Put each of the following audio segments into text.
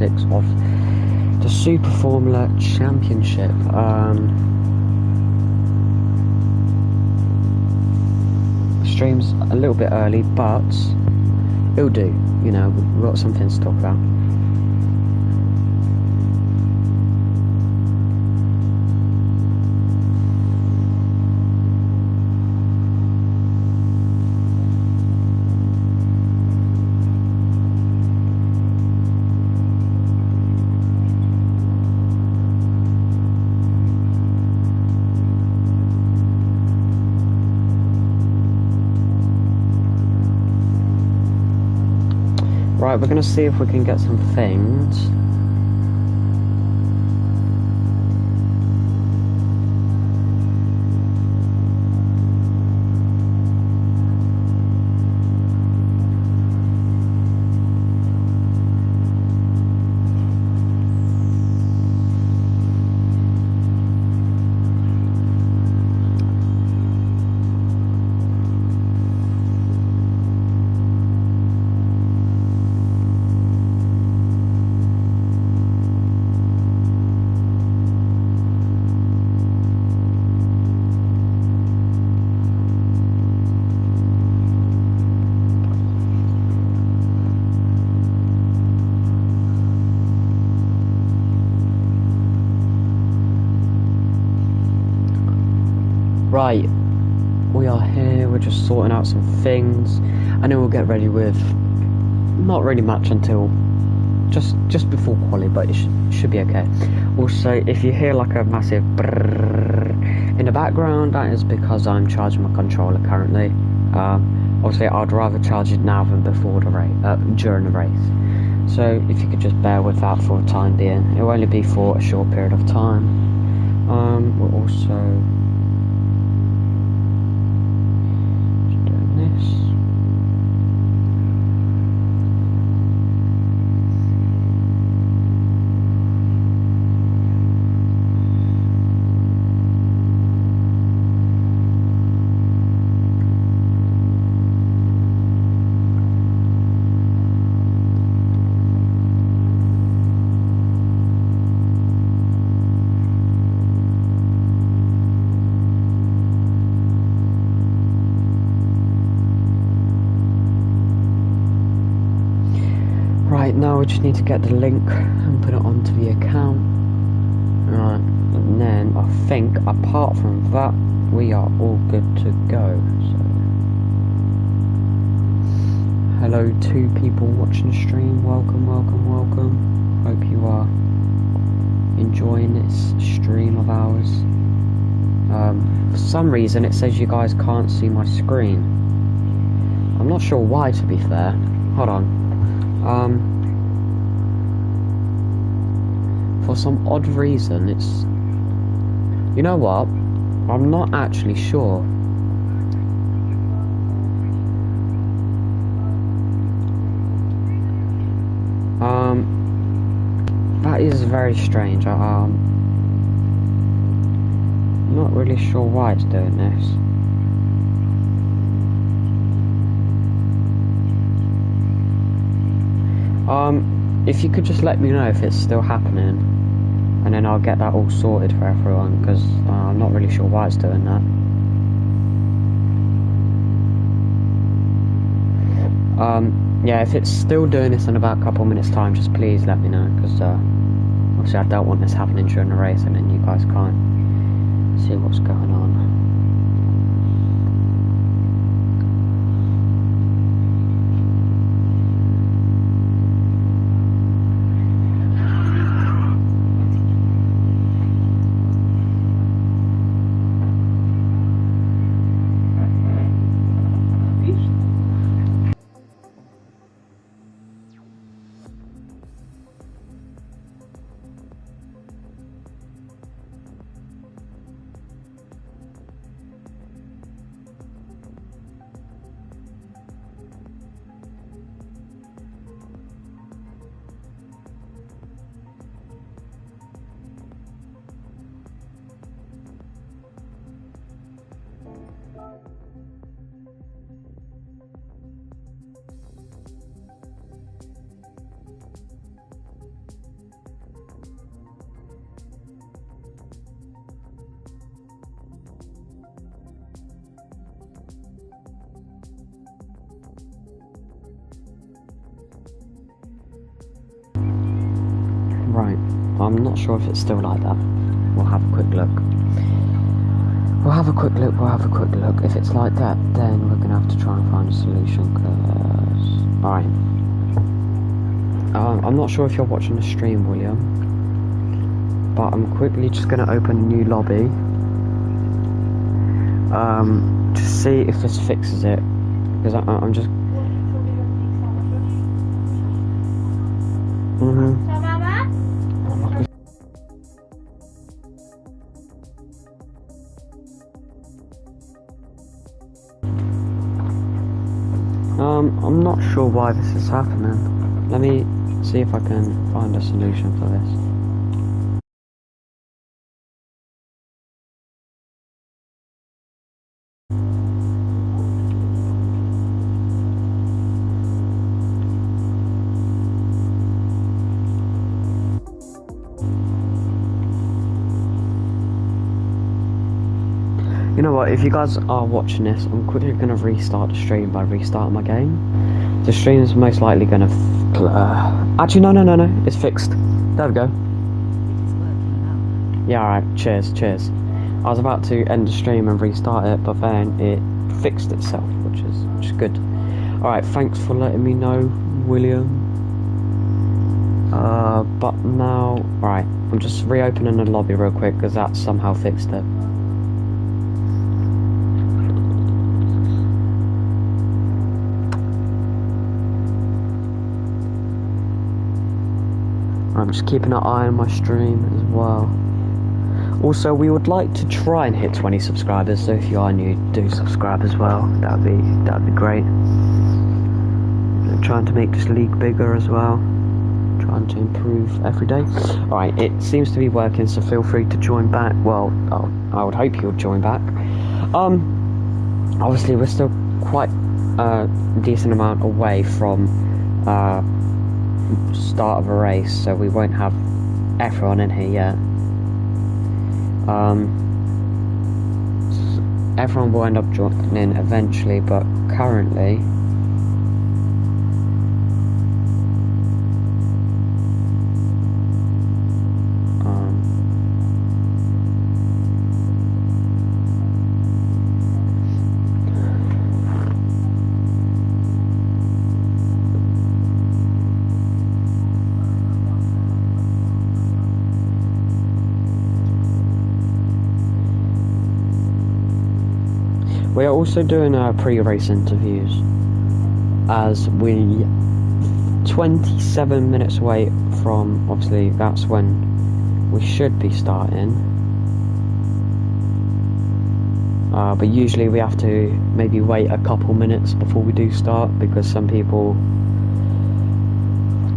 6 of the Super Formula Championship. Stream's a little bit early, but it'll do. You know, we've got some things to talk about. Right, we're going to see if we can get some things. Right, we are here, we're just sorting out some things, and then we'll get ready with not really much until just before quali, but it should be okay. Also, if you hear like a massive brrrr in the background, that is because I'm charging my controller currently. Obviously, I'd rather charge it now than before the race, during the race. So if you could just bear with that for the time being, it will only be for a short period of time. We're also now we just need to get the link and put it onto the account. Right, and then I think apart from that, we are all good to go. So, hello to people watching the stream. Welcome, welcome, welcome. Hope you are enjoying this stream of ours. For some reason it says you guys can't see my screen. I'm not sure why, to be fair. Hold on. For some odd reason, it's... You know what? I'm not actually sure. That is very strange. I'm not really sure why it's doing this. If you could just let me know if it's still happening, and then I'll get that all sorted for everyone, because I'm not really sure why it's doing that. Yeah, if it's still doing this in about a couple of minutes time, just please let me know, because obviously I don't want this happening during the race and then you guys can't see what's going on. Right, I'm not sure if it's still like that. We'll have a quick look. We'll have a quick look, If it's like that, then we're gonna have to try and find a solution, cause... Alright. I'm not sure if you're watching the stream, William, but I'm quickly just gonna open a new lobby. To see if this fixes it, because I'm just... I'm not sure why this is happening. Let me see if I can find a solution for this. You know what, if you guys are watching this, I'm quickly going to restart the stream by restarting my game. The stream is most likely going to... actually, no, it's fixed. There we go. Yeah, alright, cheers. I was about to end the stream and restart it, but then it fixed itself, which is good. Alright, thanks for letting me know, William. But now... Alright, I'm just reopening the lobby real quick, because that somehow fixed it. I'm just keeping an eye on my stream as well. Also, we would like to try and hit 20 subscribers, so if you are new, do subscribe as well. That'd be great. I'm trying to make this league bigger as well. Trying to improve every day. Alright, it seems to be working, so feel free to join back. Well, I would hope you'll join back. Obviously we're still quite a decent amount away from start of a race, so we won't have everyone in here yet. Everyone will end up joining eventually, but currently we are also doing our pre-race interviews, as we 27 minutes away from, obviously that's when we should be starting, but usually we have to maybe wait a couple minutes before we do start, because some people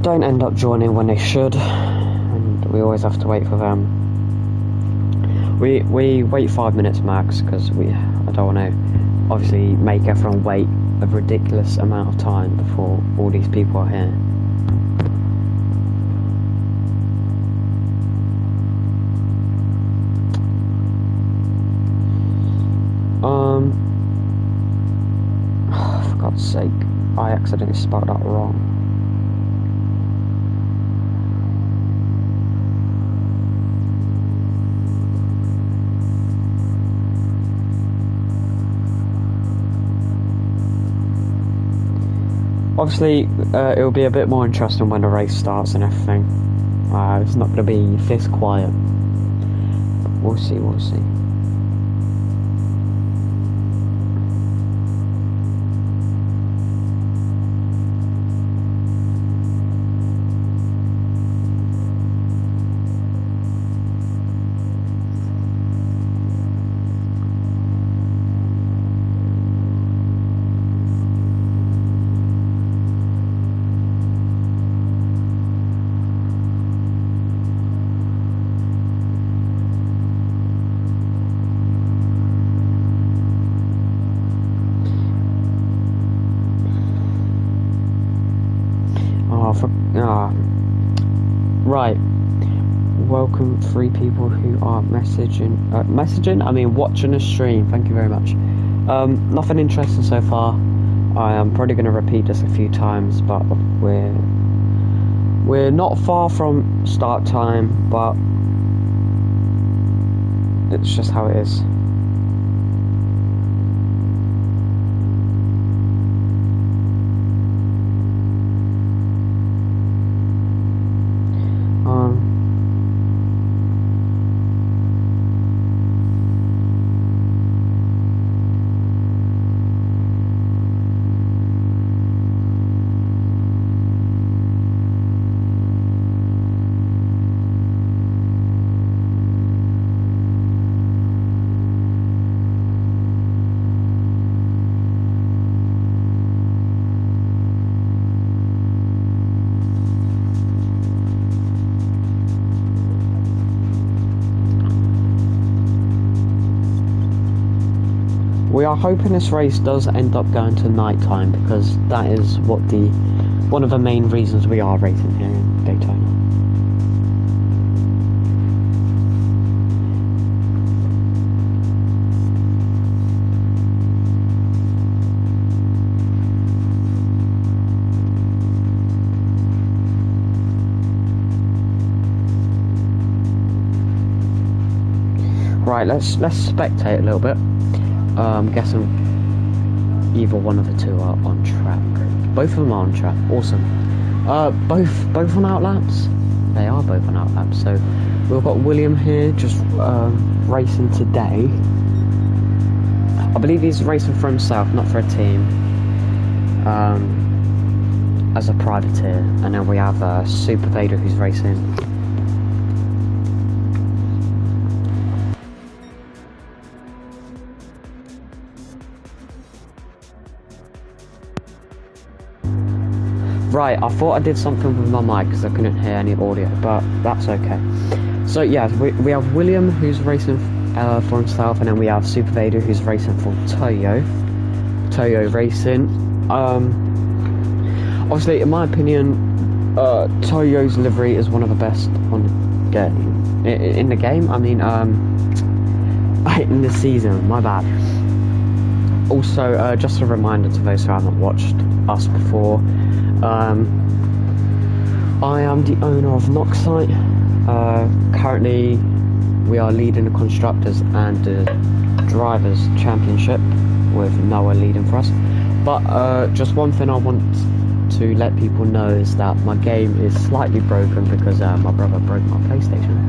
don't end up joining when they should, and we always have to wait for them. We wait 5 minutes max, because I don't want to obviously make everyone wait a ridiculous amount of time before all these people are here. For God's sake, I accidentally spelled that wrong. Obviously, it'll be a bit more interesting when the race starts and everything. It's not going to be this quiet. We'll see. Right. Welcome 3 people who are watching the stream. Thank you very much. Nothing interesting so far. I am probably going to repeat this a few times, but We're not far from start time, but it's just how it is. We are hoping this race does end up going to night time, because that is what one of the main reasons we are racing here in Daytona. Right, let's spectate a little bit. I'm guessing either one of the two are on track. Both of them are on track. Awesome. Both on outlaps. They are both on outlaps. So we've got William here just racing today. I believe he's racing for himself, not for a team. As a privateer, and then we have Super Vader who's racing. Right, I thought I did something with my mic because I couldn't hear any audio, but that's okay. So yeah, we have William who's racing for himself, and then we have Super Vader who's racing for Toyo Racing. Obviously, in my opinion, Toyo's livery is one of the best on the game. In the game, I mean, in the season, my bad. Also, just a reminder to those who haven't watched us before, I am the owner of Noxite. Currently, we are leading the Constructors and the Drivers' Championship, with Noah leading for us. But just one thing I want to let people know is that my game is slightly broken because my brother broke my PlayStation.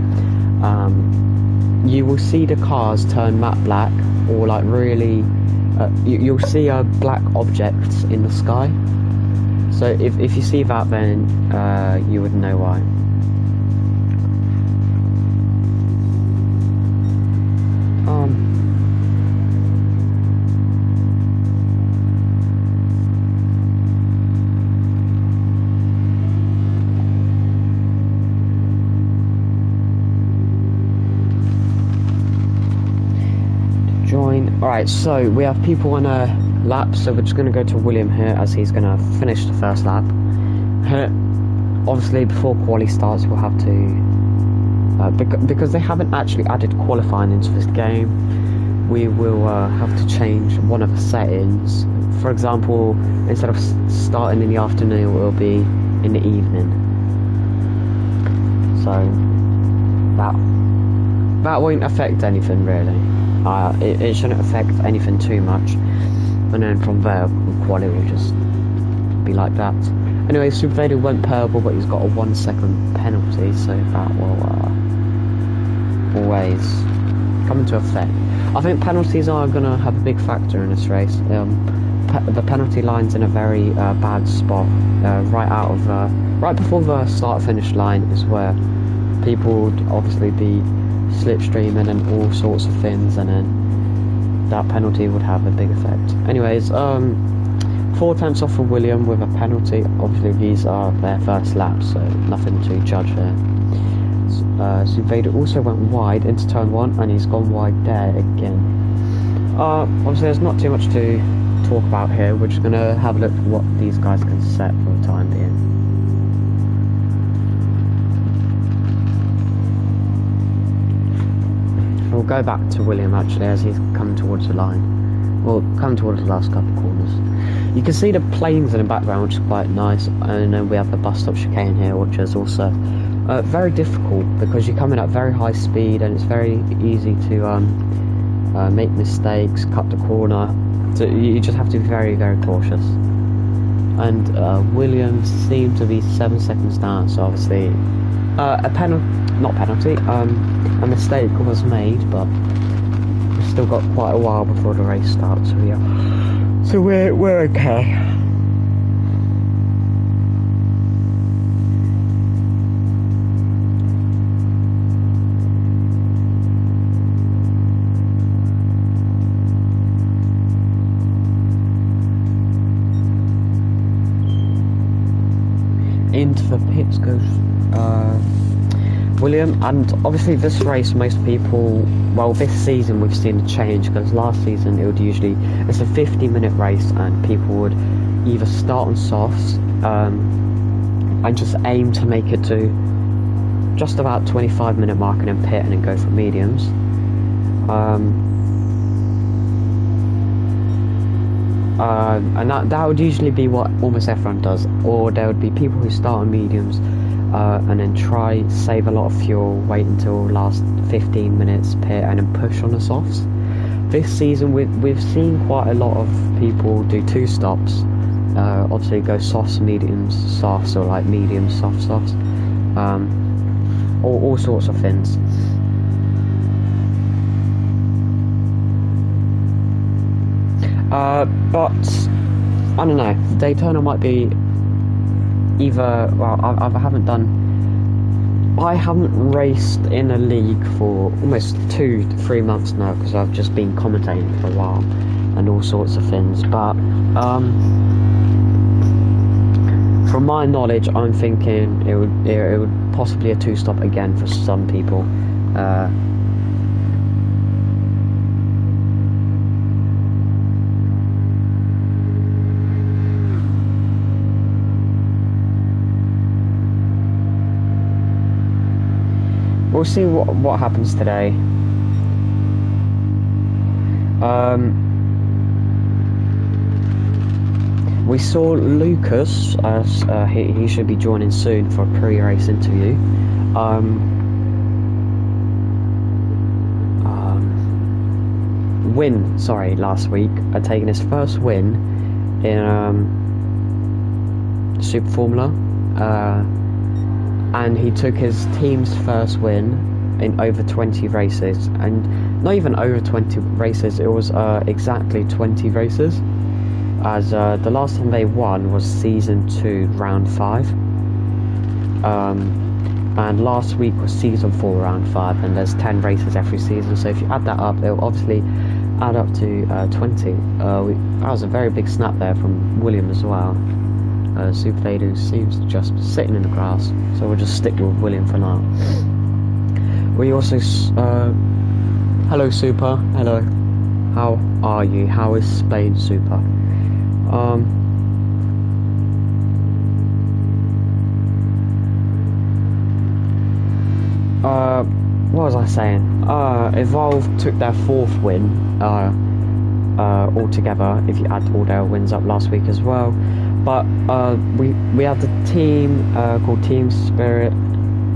You will see the cars turn matte black, or like really, you'll see black objects in the sky. So if you see that, then you would know why. Alright, so we have people on a lap, so we're just going to go to William here as he's going to finish the first lap. Obviously, before quali starts, we'll have to, because they haven't actually added qualifying into this game, we will have to change one of the settings. For example, instead of starting in the afternoon, it will be in the evening. So that won't affect anything really. It shouldn't affect anything too much, and then from there quality will just be like that. Anyway, Super Vader went purple, but he's got a 1 second penalty, so that will always come into effect. I think penalties are going to have a big factor in this race. The penalty line's in a very bad spot, right before the start finish line is where people would obviously be slipstreaming and all sorts of things, and then that penalty would have a big effect. Anyways, 4 tenths off for William with a penalty. Obviously these are their first laps, so nothing to judge there. Super Vader also went wide into turn 1, and he's gone wide there again. Obviously there's not too much to talk about here. We're just going to have a look at what these guys can set for the time being. We'll go back to William actually as he's coming towards the line. Well, coming towards the last couple of corners. You can see the planes in the background, which is quite nice, and then we have the bus stop chicane here, which is also very difficult because you're coming at very high speed and it's very easy to make mistakes, cut the corner. So you just have to be very, very cautious. And Williams seemed to be 7 seconds down, so obviously a mistake was made, but we've still got quite a while before the race starts, so yeah. So we're okay. Into the pits goes William, and obviously this race, most people, well, this season we've seen a change, because last season it's a 50-minute race and people would either start on softs and just aim to make it to just about 25-minute mark and then pit and then go for mediums. And that would usually be what almost everyone does, or there would be people who start on mediums and then save a lot of fuel, wait until last 15 minutes, pit, and then push on the softs. This season we've seen quite a lot of people do 2 stops, obviously go softs, mediums, softs, or like mediums, softs, all sorts of things. But I don't know, Daytona might be either, well, I haven't raced in a league for almost 2 to 3 months now, because I've just been commentating for a while and all sorts of things, but from my knowledge I'm thinking it would possibly a 2-stop again for some people. We'll see what happens today. We saw Lucas, he should be joining soon for a pre-race interview. Last week, taking his first win in Super Formula. And he took his team's first win in over 20 races, and not even over 20 races, it was exactly 20 races, as the last time they won was season 2 round 5, and last week was season 4 round 5, and there's 10 races every season, so if you add that up it'll obviously add up to 20. That was a very big snap there from William as well. Super Lady seems just sitting in the grass, so we'll just stick with William for now. We also hello Super, hello, how are you, how is Spain, Super? What was I saying? Evolve took their 4th win altogether, if you add all their wins up last week as well. But we have the team called Team Spirit,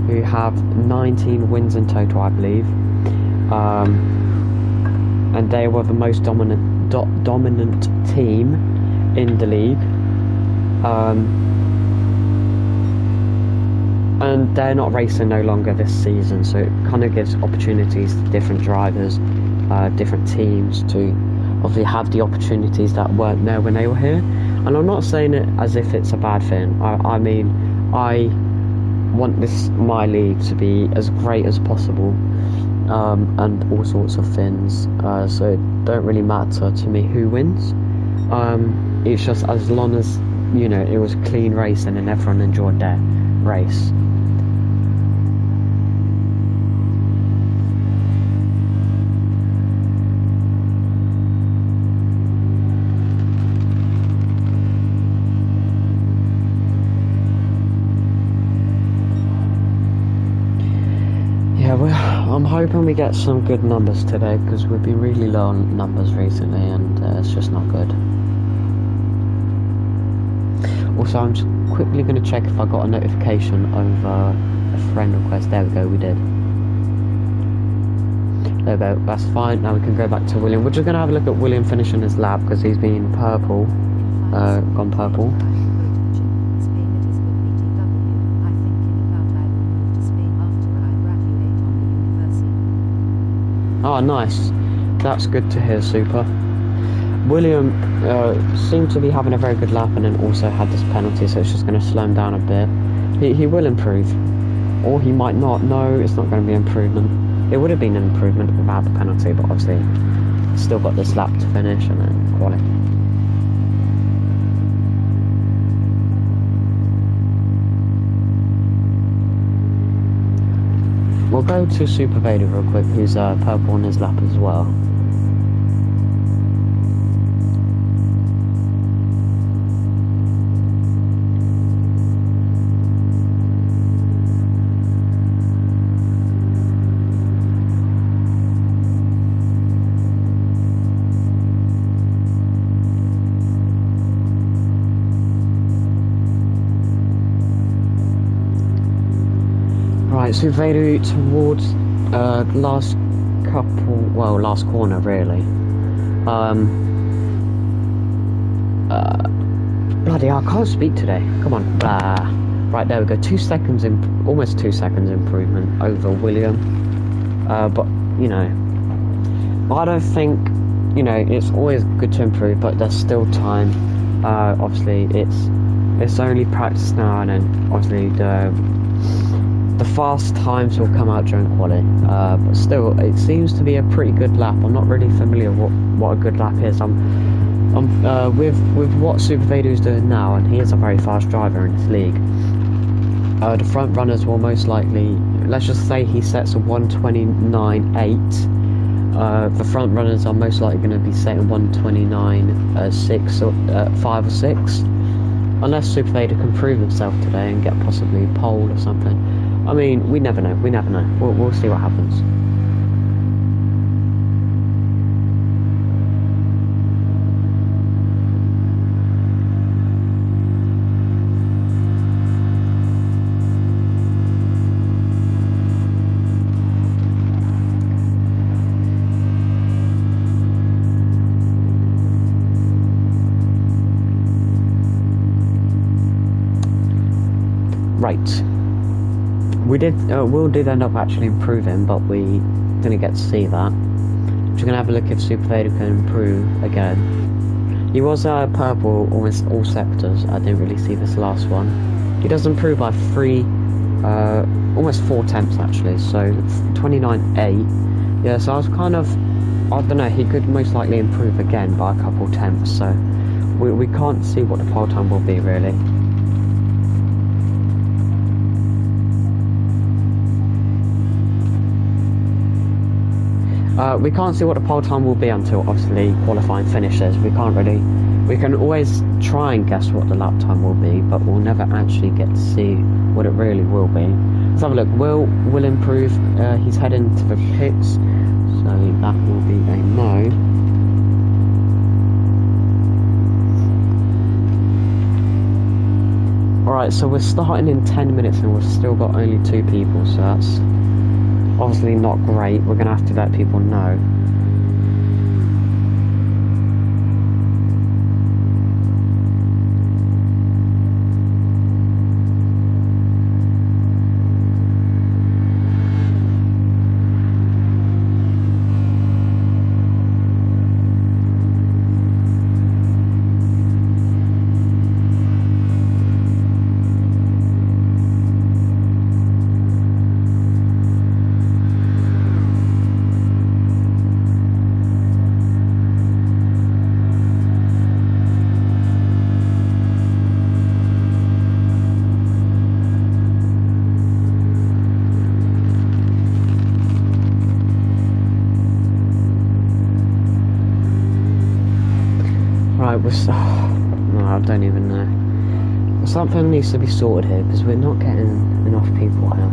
who have 19 wins in total, I believe, and they were the most dominant team in the league, and they're not racing no longer this season, so it kind of gives opportunities to different drivers, different teams to obviously have the opportunities that weren't there when they were here. And I'm not saying it as if it's a bad thing. I mean, I want my league to be as great as possible, and all sorts of things. So it don't really matter to me who wins. It's just as long as, you know, it was a clean race and then everyone enjoyed their race. I'm hoping we get some good numbers today, because we've been really low on numbers recently, and it's just not good. Also, I'm just quickly going to check if I got a notification of a friend request. There we go, we did. There we go, that's fine. Now we can go back to William. We're just going to have a look at William finishing his lap because he's been purple, gone purple. Oh, nice. That's good to hear, Super. William seemed to be having a very good lap and then also had this penalty, so it's just going to slow him down a bit. He will improve. Or he might not. No, it's not going to be an improvement. It would have been an improvement without the penalty, but obviously still got this lap to finish and then quality. We'll go to Super Vader real quick, who's purple on his lap as well. Right, Super Vader towards last corner really. Bloody hell, I can't speak today. Come on. Right, there we go. Almost 2 seconds improvement over William. But, you know, I don't think, you know, it's always good to improve, but there's still time. Obviously, it's only practice now, and then obviously the fast times will come out during quali, but still, it seems to be a pretty good lap. I'm not really familiar what a good lap is. With what Super Vader is doing now, and he is a very fast driver in this league. The front runners will most likely, let's just say he sets a 129.8. The front runners are most likely going to be setting 129.6 or 5 or 6, unless Super Vader can prove himself today and get possibly pole or something. I mean, we never know. We'll see what happens. Right. Will did end up actually improving, but we didn't get to see that. We're just gonna have a look if Super Vader can improve again. He was purple almost all sectors. I didn't really see this last one. He does improve by almost 4 tenths actually. So 29.8. Yeah, so I was kind of, I don't know. He could most likely improve again by a couple tenths. So we can't see what the pole time will be really. We can't see what the pole time will be until obviously qualifying finishes. We can always try and guess what the lap time will be, but we'll never actually get to see what it really will be. Let's have a look. Will improve. He's heading to the pits, so that will be a no. Alright, so we're starting in 10 minutes and we've still got only 2 people, so that's obviously not great. We're going to have to let people know. No, I don't even know. Something needs to be sorted here because we're not getting enough people here.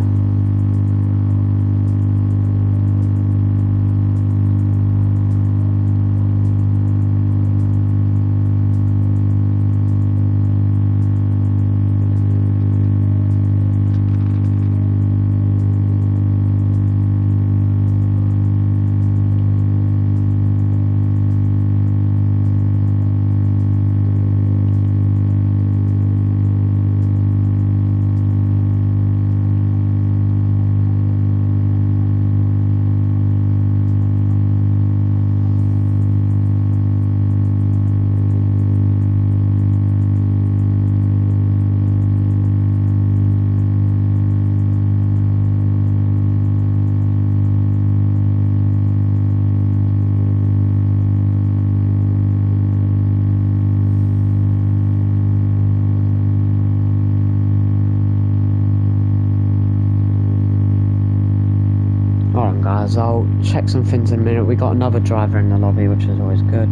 guys, I'll check some things in a minute. We got another driver in the lobby, which is always good.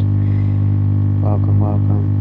Welcome, welcome.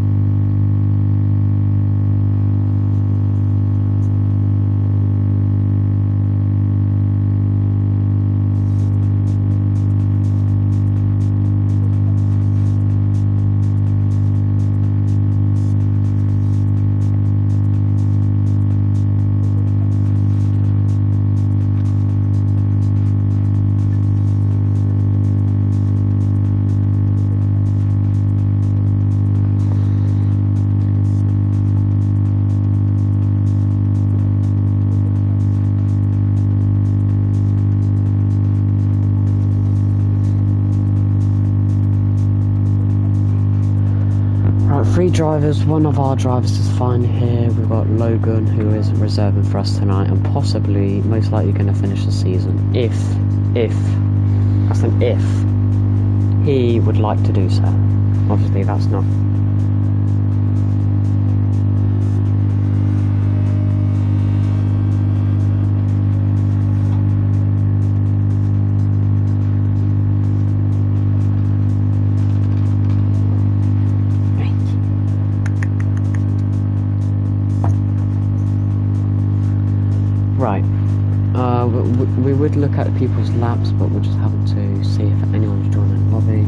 Three drivers, one of our drivers is fine here. We've got Logan, who is reserving for us tonight and possibly, most likely going to finish the season if, that's an if, he would like to do so. Obviously that's not. Right, we would look at people's laps, but we're just having to see if anyone's joining the lobby.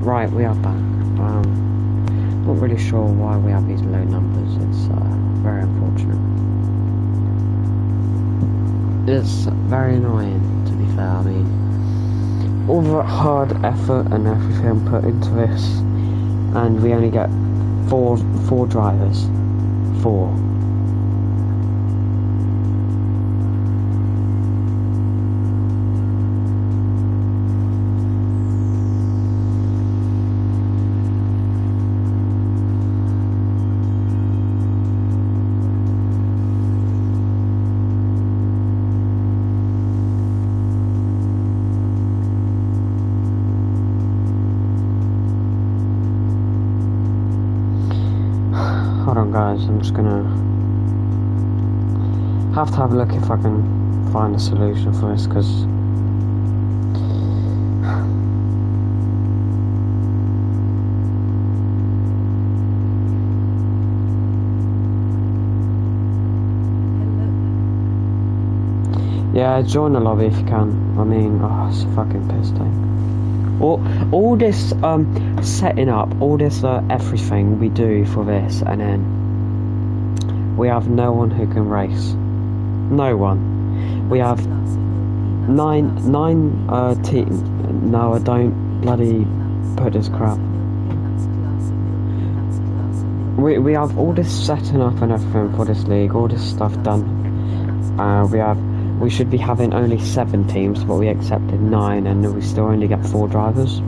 Right, we are back. Not really sure why we have these low numbers. It's very unfortunate. It's very annoying, to be fair. I mean, all the hard effort and everything put into this, and we only get four drivers. Four. guys, I'm just gonna have to have a look if I can find a solution for this, because yeah, join the lobby if you can. I mean, oh, it's a fucking piss take. All this setting up, all this everything we do for this, and then we have no one who can race. No one. We have nine team. No, I don't bloody put this crap. We have all this setting up and everything for this league, all this stuff done. We should be having only 7 teams, but we accepted 9, and we still only get 4 drivers.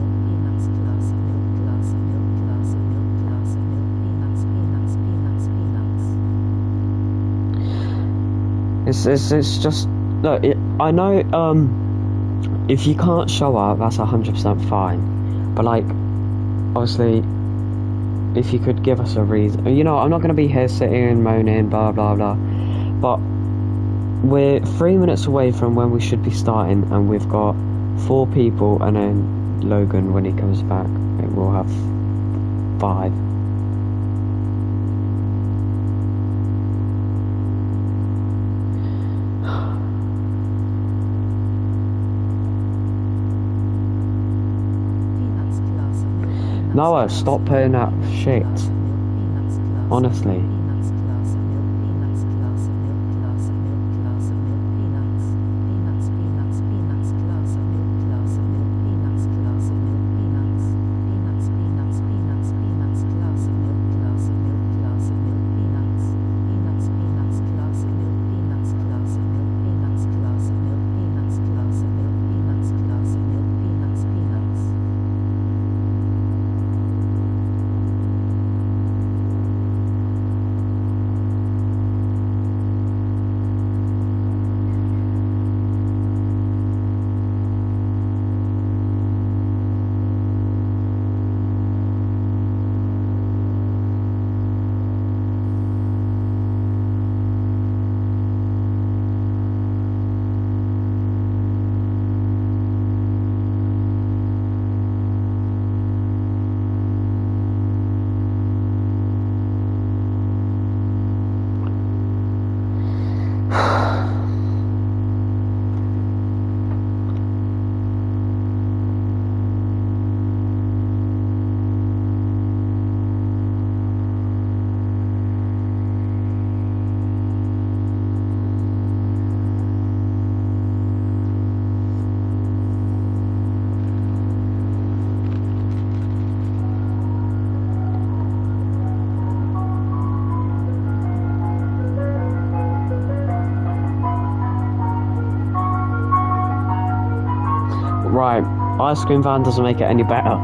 It's just look. I know if you can't show up, that's 100% fine. But like, obviously, if you could give us a reason, you know, I'm not going to be here sitting and moaning, blah blah blah. But we're 3 minutes away from when we should be starting, and we've got 4 people, and then Logan, when he comes back, it will have 5. Noah, stop putting that shit. Honestly. Right, ice cream van doesn't make it any better.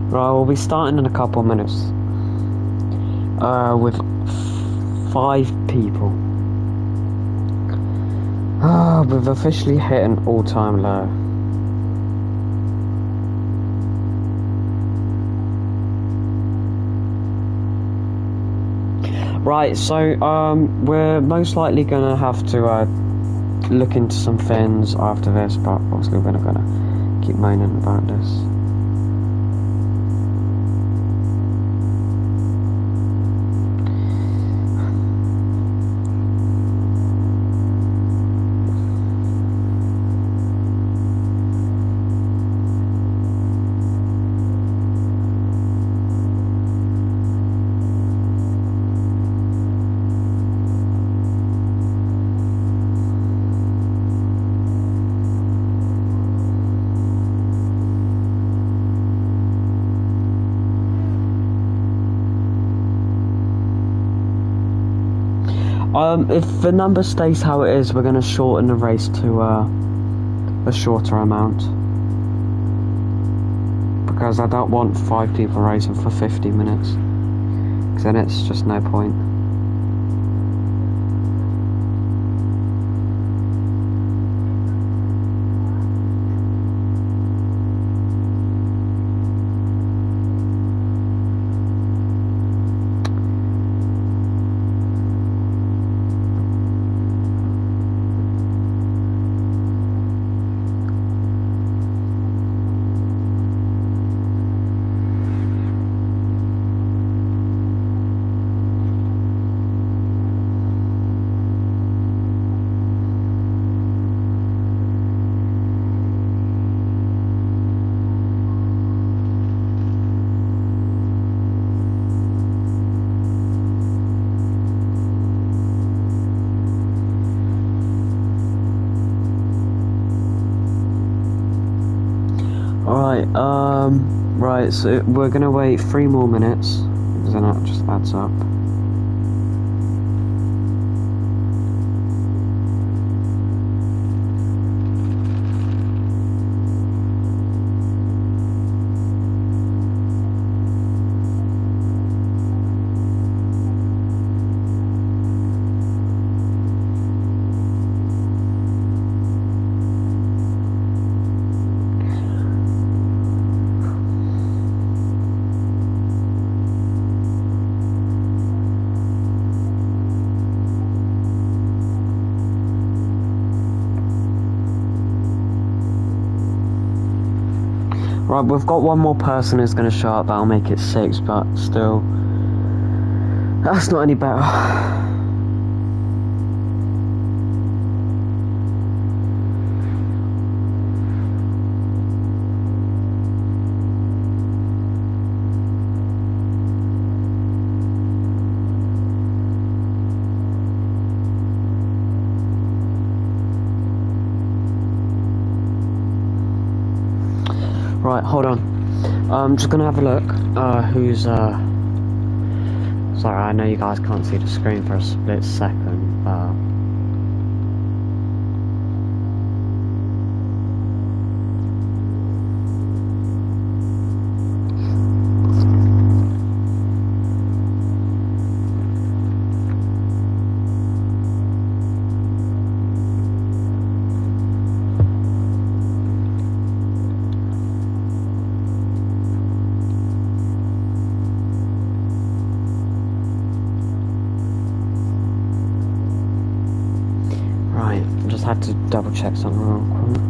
Right, we'll be starting in a couple of minutes. With 5 people. We've officially hit an all-time low. Right, so we're most likely gonna have to look into some things after this, but obviously we're not gonna keep moaning about this. If the number stays how it is, we're going to shorten the race to a shorter amount. Because I don't want 5 people racing for 50 minutes. Because then it's just no point. Right, so we're gonna wait 3 more minutes, because then that just adds up. Right, we've got one more person who's going to show up. That'll make it 6, but still, that's not any better. Right, hold on. I'm just gonna have a look. Who's sorry, I know you guys can't see the screen for a split second. Just had to double check something real quick.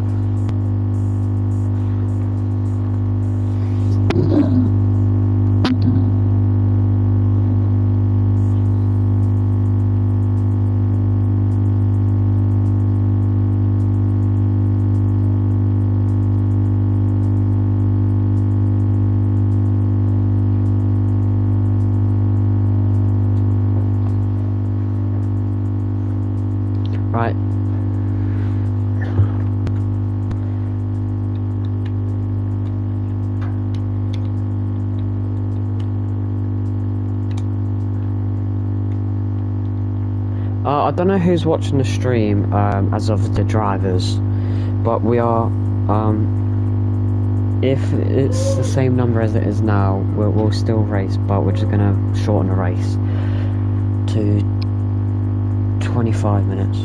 Right. I don't know who's watching the stream as of the drivers, but we are, if it's the same number as it is now, we'll still race, but we're just going to shorten the race to 25 minutes.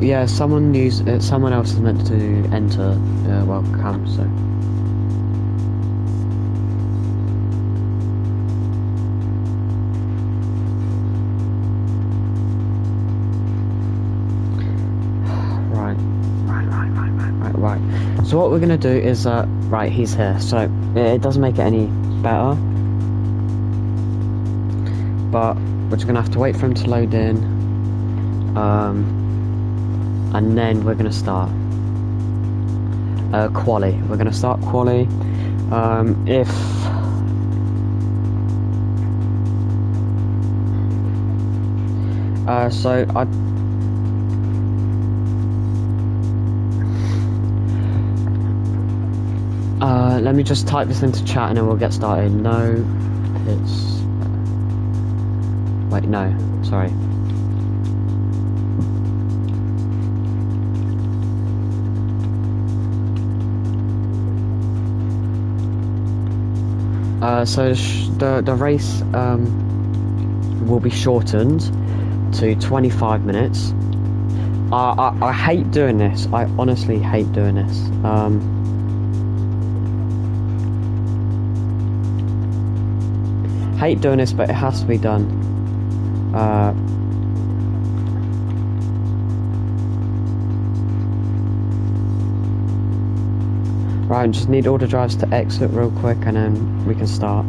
Yeah, someone else is meant to enter, welcome, so. Right. So what we're gonna do is, right, he's here. So it doesn't make it any better, but we're just gonna have to wait for him to load in, and then we're gonna start quali. We're gonna start quali. If so I. Let me just type this into chat and then we'll get started. No, it's... Wait, no, sorry. So the race will be shortened to 25 minutes. I hate doing this. I honestly hate doing this. Hate doing this, but it has to be done. Right, just need all the drivers to exit real quick and then we can start.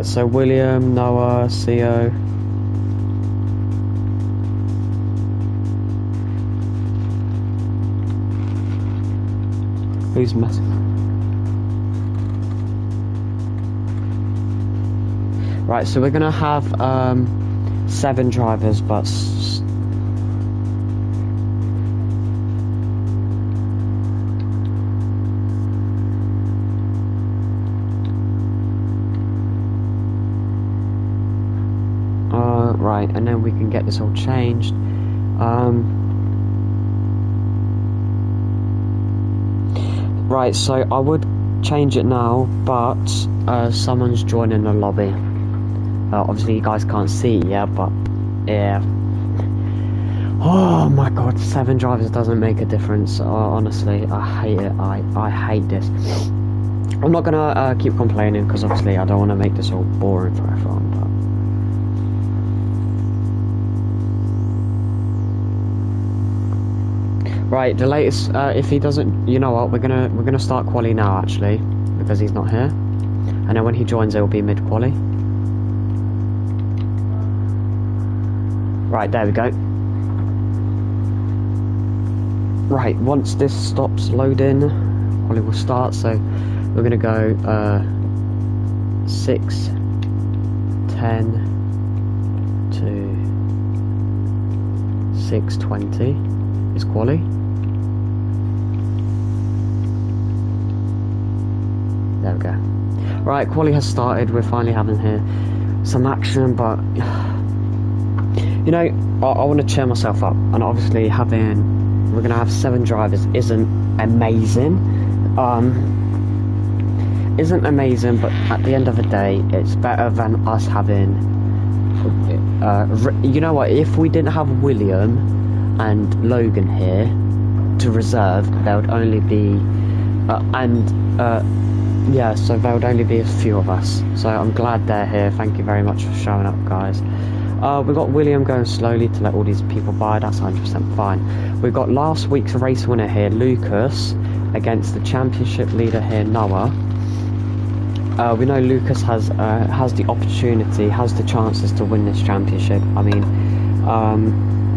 So William, Noah, CO. Who's messing? Right, so we're gonna have 7 drivers, but right, and then we can get this all changed. Right, so I would change it now, but someone's joining the lobby. Obviously you guys can't see it yet, but yeah. Oh my god, 7 drivers doesn't make a difference. Honestly, I hate it. I hate this. I'm not gonna keep complaining because obviously I don't want to make this all boring for everyone. But right, the latest. If he doesn't, you know what? We're gonna start quali now actually because he's not here, and then when he joins, it will be mid quali. Right, there we go. Right, once this stops loading, quali will start. So we're gonna go 6, 10 to 6:20 is quali. There we go. Right, quali has started. We're finally having here some action, but you know, I want to cheer myself up, and obviously we're gonna have 7 drivers isn't amazing. Isn't amazing, but at the end of the day, it's better than us having. You know what? If we didn't have William and Logan here to reserve, there would only be yeah, so there would only be a few of us. So I'm glad they're here. Thank you very much for showing up, guys. We've got William going slowly to let all these people by. That's 100% fine. We've got last week's race winner here, Lucas, against the championship leader here, Noah. We know Lucas has the opportunity, has the chances to win this championship. I mean,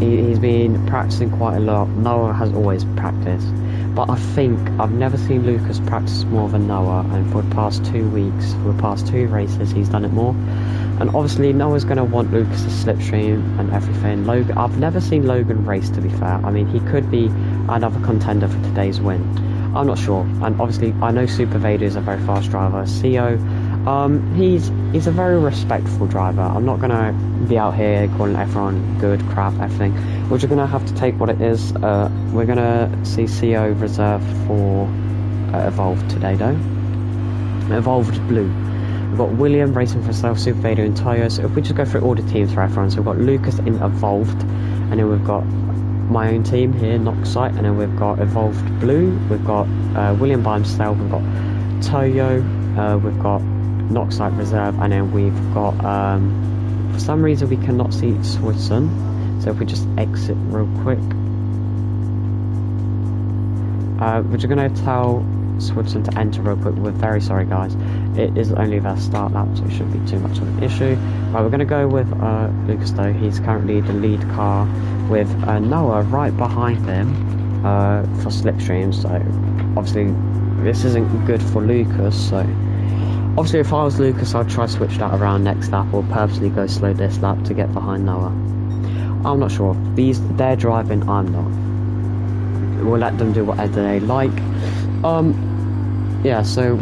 he's been practicing quite a lot. Noah has always practiced, but I think I've never seen Lucas practice more than Noah, and for the past 2 weeks, for the past 2 races, he's done it more. And obviously Noah's going to want Lucas to slipstream and everything. Logan, I've never seen Logan race, to be fair. I mean, he could be another contender for today's win. I'm not sure. And obviously I know Super Vader is a very fast driver. CO, he's a very respectful driver. I'm not going to be out here calling everyone good, crap, everything. We're just going to have to take what it is. We're going to see CO reserved for Evolved today, though. Evolved Blue. We've got William racing for himself, Super Vader and Toyo. So if we just go through all the teams for everyone, so we've got Lucas in Evolved, and then we've got my own team here, Noxite, and then we've got Evolved Blue, we've got William by himself, we've got Toyo, we've got Noxite Reserve, and then we've got for some reason we cannot see Switson, so if we just exit real quick. We're just going to tell Switson to enter real quick. We're very sorry, guys. It is only their start lap, so it shouldn't be too much of an issue. Right, we're going to go with Lucas, though. He's currently the lead car with Noah right behind him for slipstream, so obviously this isn't good for Lucas. So obviously if I was Lucas, I'd try to switch that around next lap, or purposely go slow this lap to get behind Noah. I'm not sure. They're driving, I'm not. We'll let them do whatever they like. Yeah, so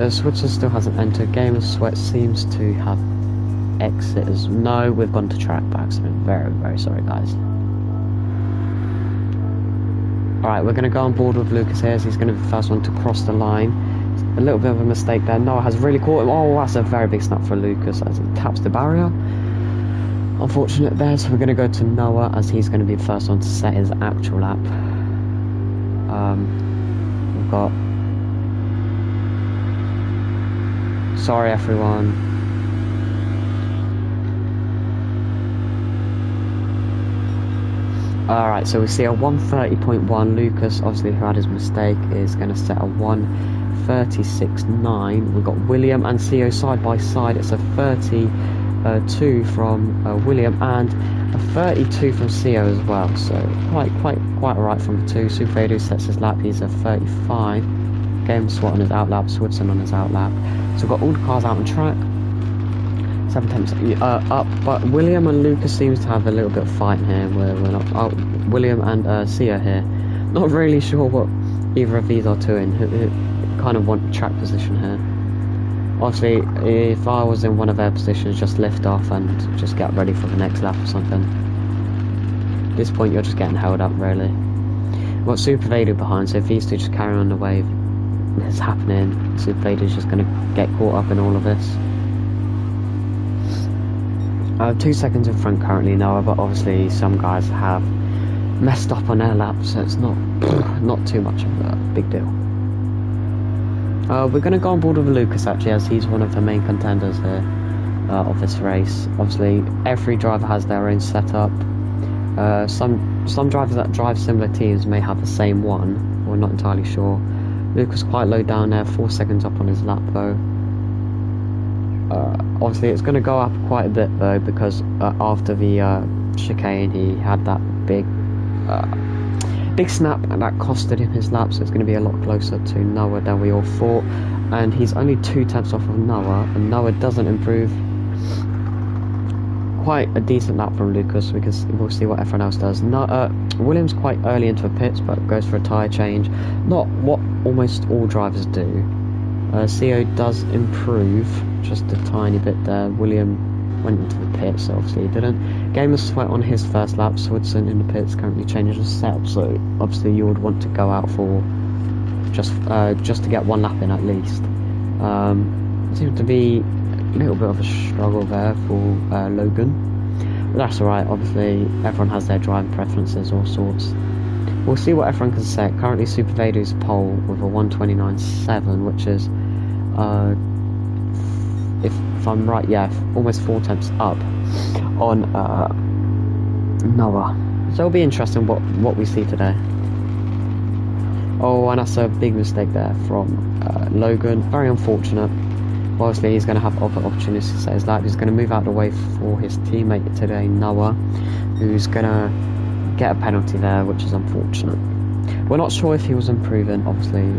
Switzer still hasn't entered. Game of Sweat seems to have exited. No, we've gone to track by accident. Very, very sorry, guys. Alright, we're going to go on board with Lucas here, as he's going to be the first one to cross the line. A little bit of a mistake there. Noah has really caught him. Oh, that's a very big snap for Lucas as he taps the barrier. Unfortunate there, so we're going to go to Noah, as he's going to be the first one to set his actual lap. We've got... Sorry, everyone. Alright, so we see a 1:30.1. Lucas, obviously, who had his mistake, is going to set a 1:36.9. We've got William and Theo side by side. It's a 32 from William and a 32 from Theo as well. So quite alright from the two. Superfado sets his lap. He's a 35. Game Swat on his outlap. Switson on his outlap. So we've got all the cars out on track. 7 tenths up, but William and Lucas seems to have a little bit of fight here. We're not. Oh, William and Sia here. Not really sure what either of these are doing. Who kind of want track position here. Obviously, if I was in one of their positions, just lift off and just get ready for the next lap or something. At this point, you're just getting held up, really. We've got Super Vader behind, so if these two just carry on the wave, it's happening. Super Vader's just going to get caught up in all of this. 2 seconds in front currently, Noah, but obviously some guys have messed up on their laps, so it's not too much of a big deal. We're going to go on board with Lucas, actually, as he's one of the main contenders here of this race. Obviously, every driver has their own setup. Some drivers that drive similar teams may have the same one. We're not entirely sure. Lucas quite low down there, 4 seconds up on his lap, though. Obviously it's going to go up quite a bit though, because after the chicane he had that big snap, and that costed him his lap, so it's going to be a lot closer to Noah than we all thought, and he's only 2 tenths off of Noah, and Noah doesn't improve. Quite a decent lap from Lucas, because we'll see what everyone else does. Williams quite early into the pits, but goes for a tyre change, not what almost all drivers do. CO does improve just a tiny bit there. William went into the pits, so obviously he didn't. Game of Sweat on his first lap. Switson in the pits, currently changing the setup, so obviously you would want to go out for just to get one lap in at least. Seems to be a little bit of a struggle there for Logan, but that's alright. Obviously everyone has their driving preferences, all sorts. We'll see what everyone can set. Currently Super Vader's pole with a 1:29.7, which is if I'm right, yeah, almost 4 tenths up on Noah. So it'll be interesting what we see today. Oh, and that's a big mistake there from Logan. Very unfortunate. Obviously he's going to have other opportunities to set his lap. He's going to move out of the way for his teammate today, Noah, who's going to get a penalty there, which is unfortunate. We're not sure if he was improving, obviously.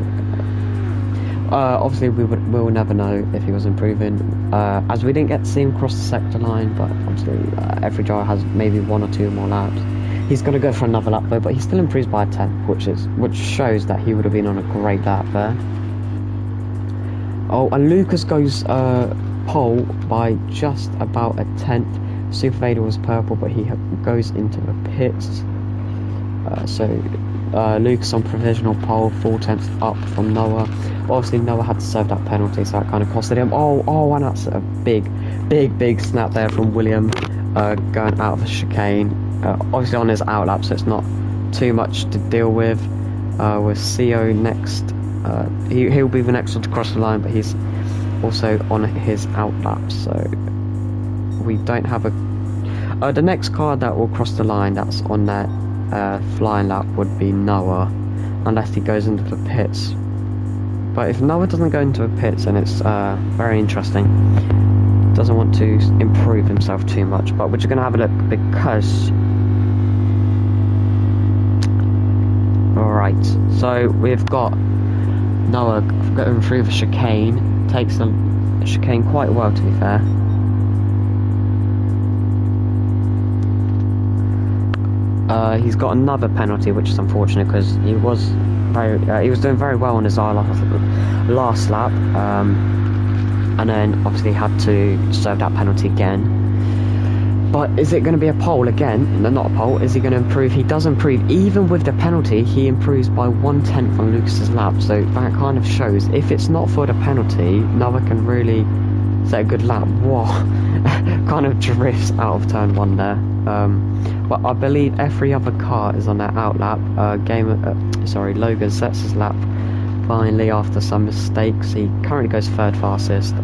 Obviously we'll never know if he was improving, as we didn't get to see him cross the sector line, but obviously every driver has maybe 1 or 2 more laps. He's going to go for another lap though, but he still improves by a 10th, which shows that he would have been on a great lap there. Oh, and Lucas goes pole by just about a 10th. Super Vader was purple, but he goes into the pits. Lucas on provisional pole, 4 tenths up from Noah. Obviously Noah had to serve that penalty, so that kind of costed him. Oh, and that's a big snap there from William, going out of the chicane. Obviously on his outlap, so it's not too much to deal with. With CO next, he'll be the next one to cross the line, but he's also on his outlap, so we don't have a The next car that will cross the line that's on that flying lap would be Noah, unless he goes into the pits. But if Noah doesn't go into the pits, then it's very interesting. Doesn't want to improve himself too much, but we're just going to have a look because... Alright, so we've got Noah going through the chicane. Takes the chicane quite well, to be fair. He's got another penalty, which is unfortunate because he was doing very well on his last lap, and then obviously had to serve that penalty again. But is it going to be a pole again? No, not a pole. Is he going to improve? He does improve. Even with the penalty, he improves by 1/10 on Lucas's lap. So that kind of shows, if it's not for the penalty, Noah can really set a good lap. Whoa. Kind of drifts out of turn 1 there. But I believe every other car is on their out lap. Logan sets his lap finally after some mistakes. He currently goes 3rd fastest.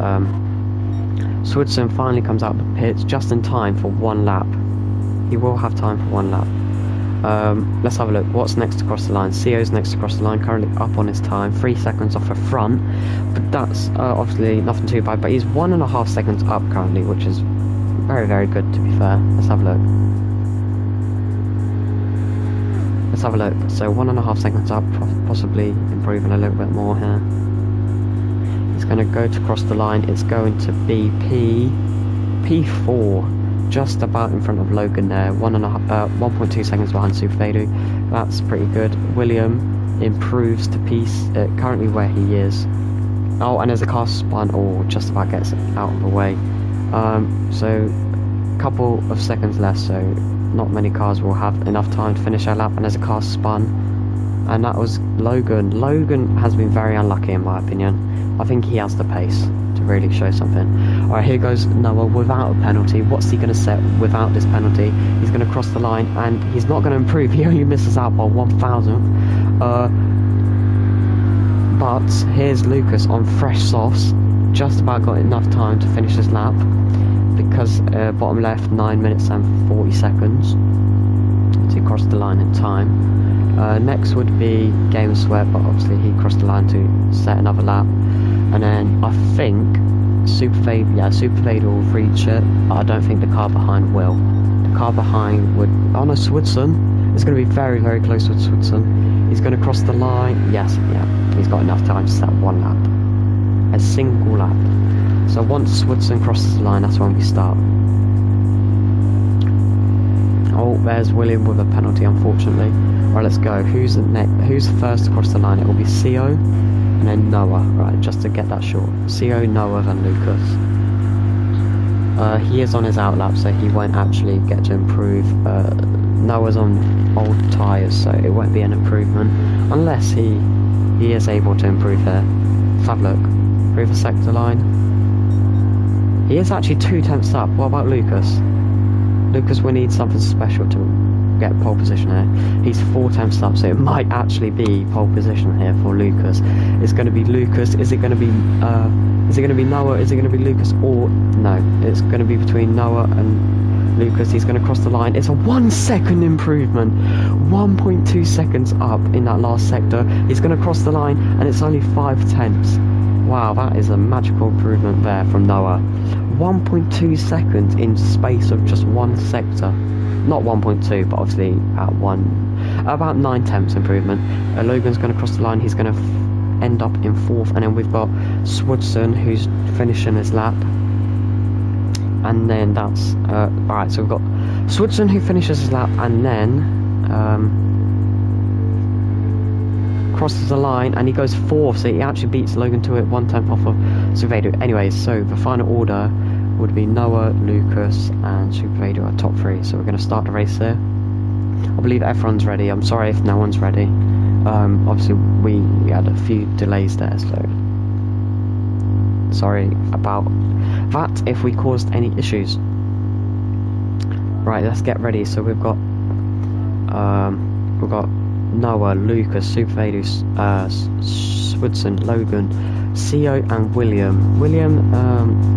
Swidson finally comes out of the pits just in time for 1 lap. He will have time for 1 lap. Let's have a look. What's next across the line? CO's next across the line, currently up on his time, 3 seconds off the front. But that's obviously nothing too bad. But he's 1.5 seconds up currently, which is very, very good, to be fair. Let's have a look. Let's have a look. So 1.5 seconds up, possibly improving a little bit more here. It's going to go to cross the line. It's going to be P4, just about in front of Logan there. 1.2 seconds behind Supervedu. That's pretty good. William improves to P, currently where he is. Oh, and there's a car spun, or just about gets out of the way. So a couple of seconds left, so not many cars will have enough time to finish their lap, and there's a car spun, and that was Logan. Logan has been very unlucky in my opinion. I think he has the pace to really show something. Alright, here goes Noah without a penalty. What's he going to set without this penalty? He's going to cross the line, and he's not going to improve. He only misses out by 1,000th. But here's Lucas on fresh softs. Just about got enough time to finish his lap, because bottom left 9 minutes and 40 seconds to cross the line in time. Next would be Game Sweat, but obviously he crossed the line to set another lap. And then I think Superfade will reach it. I don't think the car behind will. The car behind would... Oh no, Swidson. It's going to be very, very close with Swidson. He's going to cross the line. Yes, yeah. He's got enough time to set 1 lap. A single lap. So once Swidson crosses the line, that's when we start. Oh, there's William with a penalty, unfortunately. Right, let's go. Who's first across the line? It will be CO and then Noah. Right, just to get that short. CO, Noah, then Lucas. He is on his out lap, so he won't actually get to improve. Noah's on old tyres, so it won't be an improvement unless he is able to improve there. Let's have a look. Through the sector line. He is actually 2/10 up. What about Lucas? Lucas will need something special to get pole position here. He's 4/10 up, so it might actually be pole position here for Lucas. It's going to be Lucas. Is it going to be Noah? Is it going to be Lucas? Or no? It's going to be between Noah and Lucas. He's going to cross the line. It's a 1 second improvement. 1.2 seconds up in that last sector. He's going to cross the line, and it's only 5/10. Wow, that is a magical improvement there from Noah. 1.2 seconds in space of just 1 sector. Not 1.2, but obviously at about 9/10 improvement. Logan's going to cross the line. He's going to end up in 4th, and then we've got Swidson who's finishing his lap. And then that's alright. So we've got Swidson who finishes his lap, and then crosses the line, and he goes 4th, so he actually beats Logan to it 1/10 off of Supervedu. Anyways, so the final order would be Noah, Lucas, and Supervedu are top 3. So we're going to start the race here. I believe everyone's ready. I'm sorry if no one's ready. Obviously we had a few delays there, so sorry about that if we caused any issues. Right, let's get ready. So we've got Noah, Lucas, Supervedu, Swidson, Logan, CO and William. William,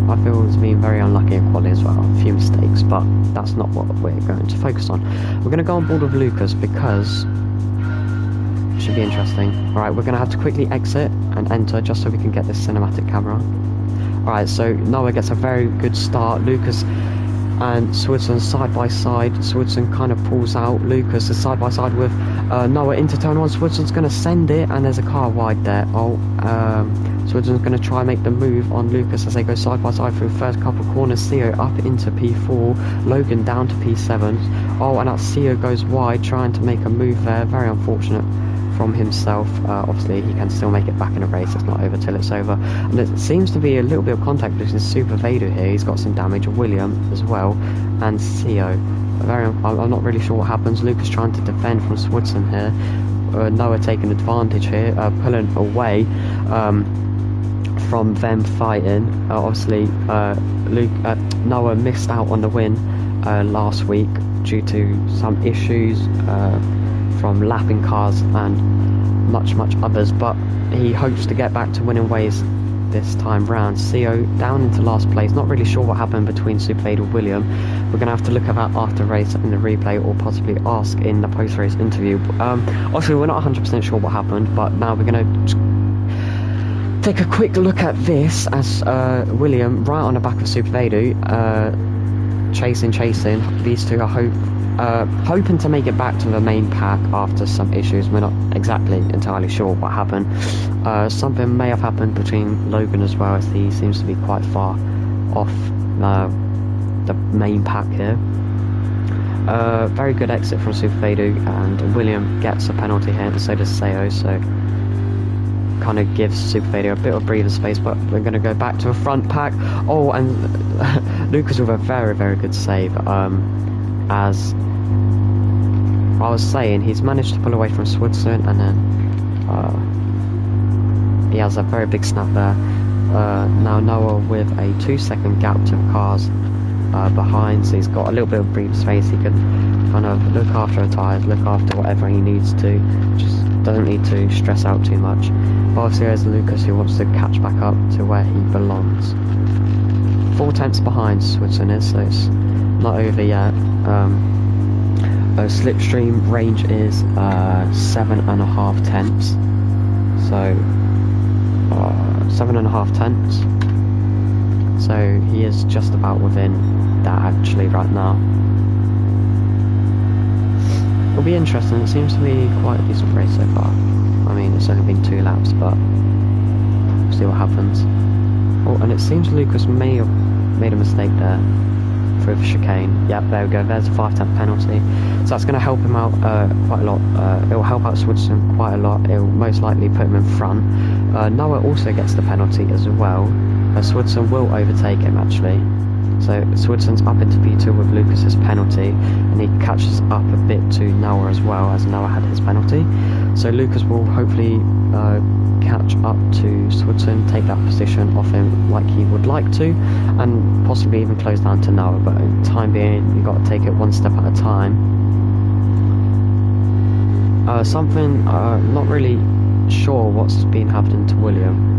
I feel, has been very unlucky in quality as well. A few mistakes, but that's not what we're going to focus on. We're going to go on board with Lucas because it should be interesting. Alright, we're going to have to quickly exit and enter just so we can get this cinematic camera. Alright, so Noah gets a very good start. Lucas and Swidson side by side. Swidson kind of pulls out. Lucas is side by side with Noah into turn one. Swidson's going to send it, and there's a car wide there. Swidson's going to try and make the move on Lucas as they go side by side through the first couple of corners. CO up into P4, Logan down to P7. Oh, and that CO goes wide, trying to make a move there. Very unfortunate from himself. Obviously he can still make it back in a race. It's not over till it's over, and there seems to be a little bit of contact between Super Vader here. He's got some damage. William as well, and CO. I'm not really sure what happens. Lucas trying to defend from Swidson here. Noah taking advantage here, pulling away from them fighting. Obviously Noah missed out on the win last week due to some issues from lapping cars and much others, but he hopes to get back to winning ways this time round. CO down into last place. Not really sure what happened between Super Vader and William. We're going to have to look at that after race in the replay, or possibly ask in the post-race interview. Obviously we're not 100% sure what happened, but now we're going to take a quick look at this as William right on the back of Super Vader, chasing. These two are hoping to make it back to the main pack after some issues. We're not exactly entirely sure what happened. Something may have happened between Logan as well, as he seems to be quite far off the main pack here. Very good exit from Super Vader, and William gets a penalty here, and so does Seo, so kind of gives Super Vader a bit of breathing space, but we're going to go back to the front pack. Oh, and Lucas with a very good save. As I was saying, he's managed to pull away from Swidson, and then he has a very big snap there. Now Noah with a 2-second gap to cars behind, so he's got a little bit of breathing space. He can kind of look after the tyres, look after whatever he needs to, just doesn't need to stress out too much. But obviously there's Lucas, who wants to catch back up to where he belongs. 4 tenths behind Swidson is, so it's not over yet. Slipstream range is 7.5 tenths, so 7.5 tenths, so he is just about within that actually right now. It'll be interesting. It seems to be quite a decent race so far. I mean, it's only been 2 laps, but we'll see what happens. Oh, and it seems Lucas may have made a mistake there through the chicane. Yep, there we go. There's a 5-tenth penalty. So that's going to help him out quite a lot. It will help out Swidson quite a lot. It will most likely put him in front. Noah also gets the penalty as well. Swidson will overtake him actually. So Swidson's up into P2 with Lucas's penalty, and he catches up a bit to Noah as well, as Noah had his penalty. So Lucas will hopefully catch up to Swidson, take that position off him like he would like to, and possibly even close down to Noah. But in time being, you've got to take it one step at a time. Something not really sure what's been happening to William.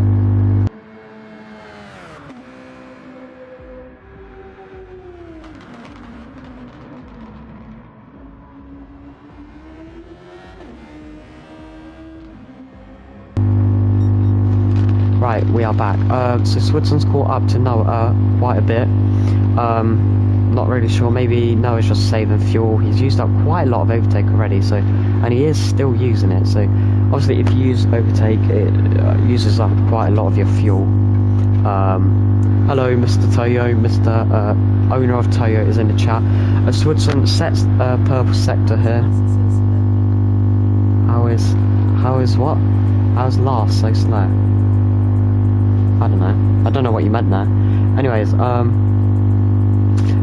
Right, we are back. So Swidson's caught up to Noah quite a bit. Not really sure. Maybe Noah's just saving fuel. He's used up quite a lot of overtake already, so, and he is still using it. So obviously, if you use overtake, it uses up quite a lot of your fuel. Hello, Mr. Toyo. Mr. Owner of Toyo is in the chat. Swidson sets purple sector here. How's what? How's last so slow? I don't know what you meant there. Anyways,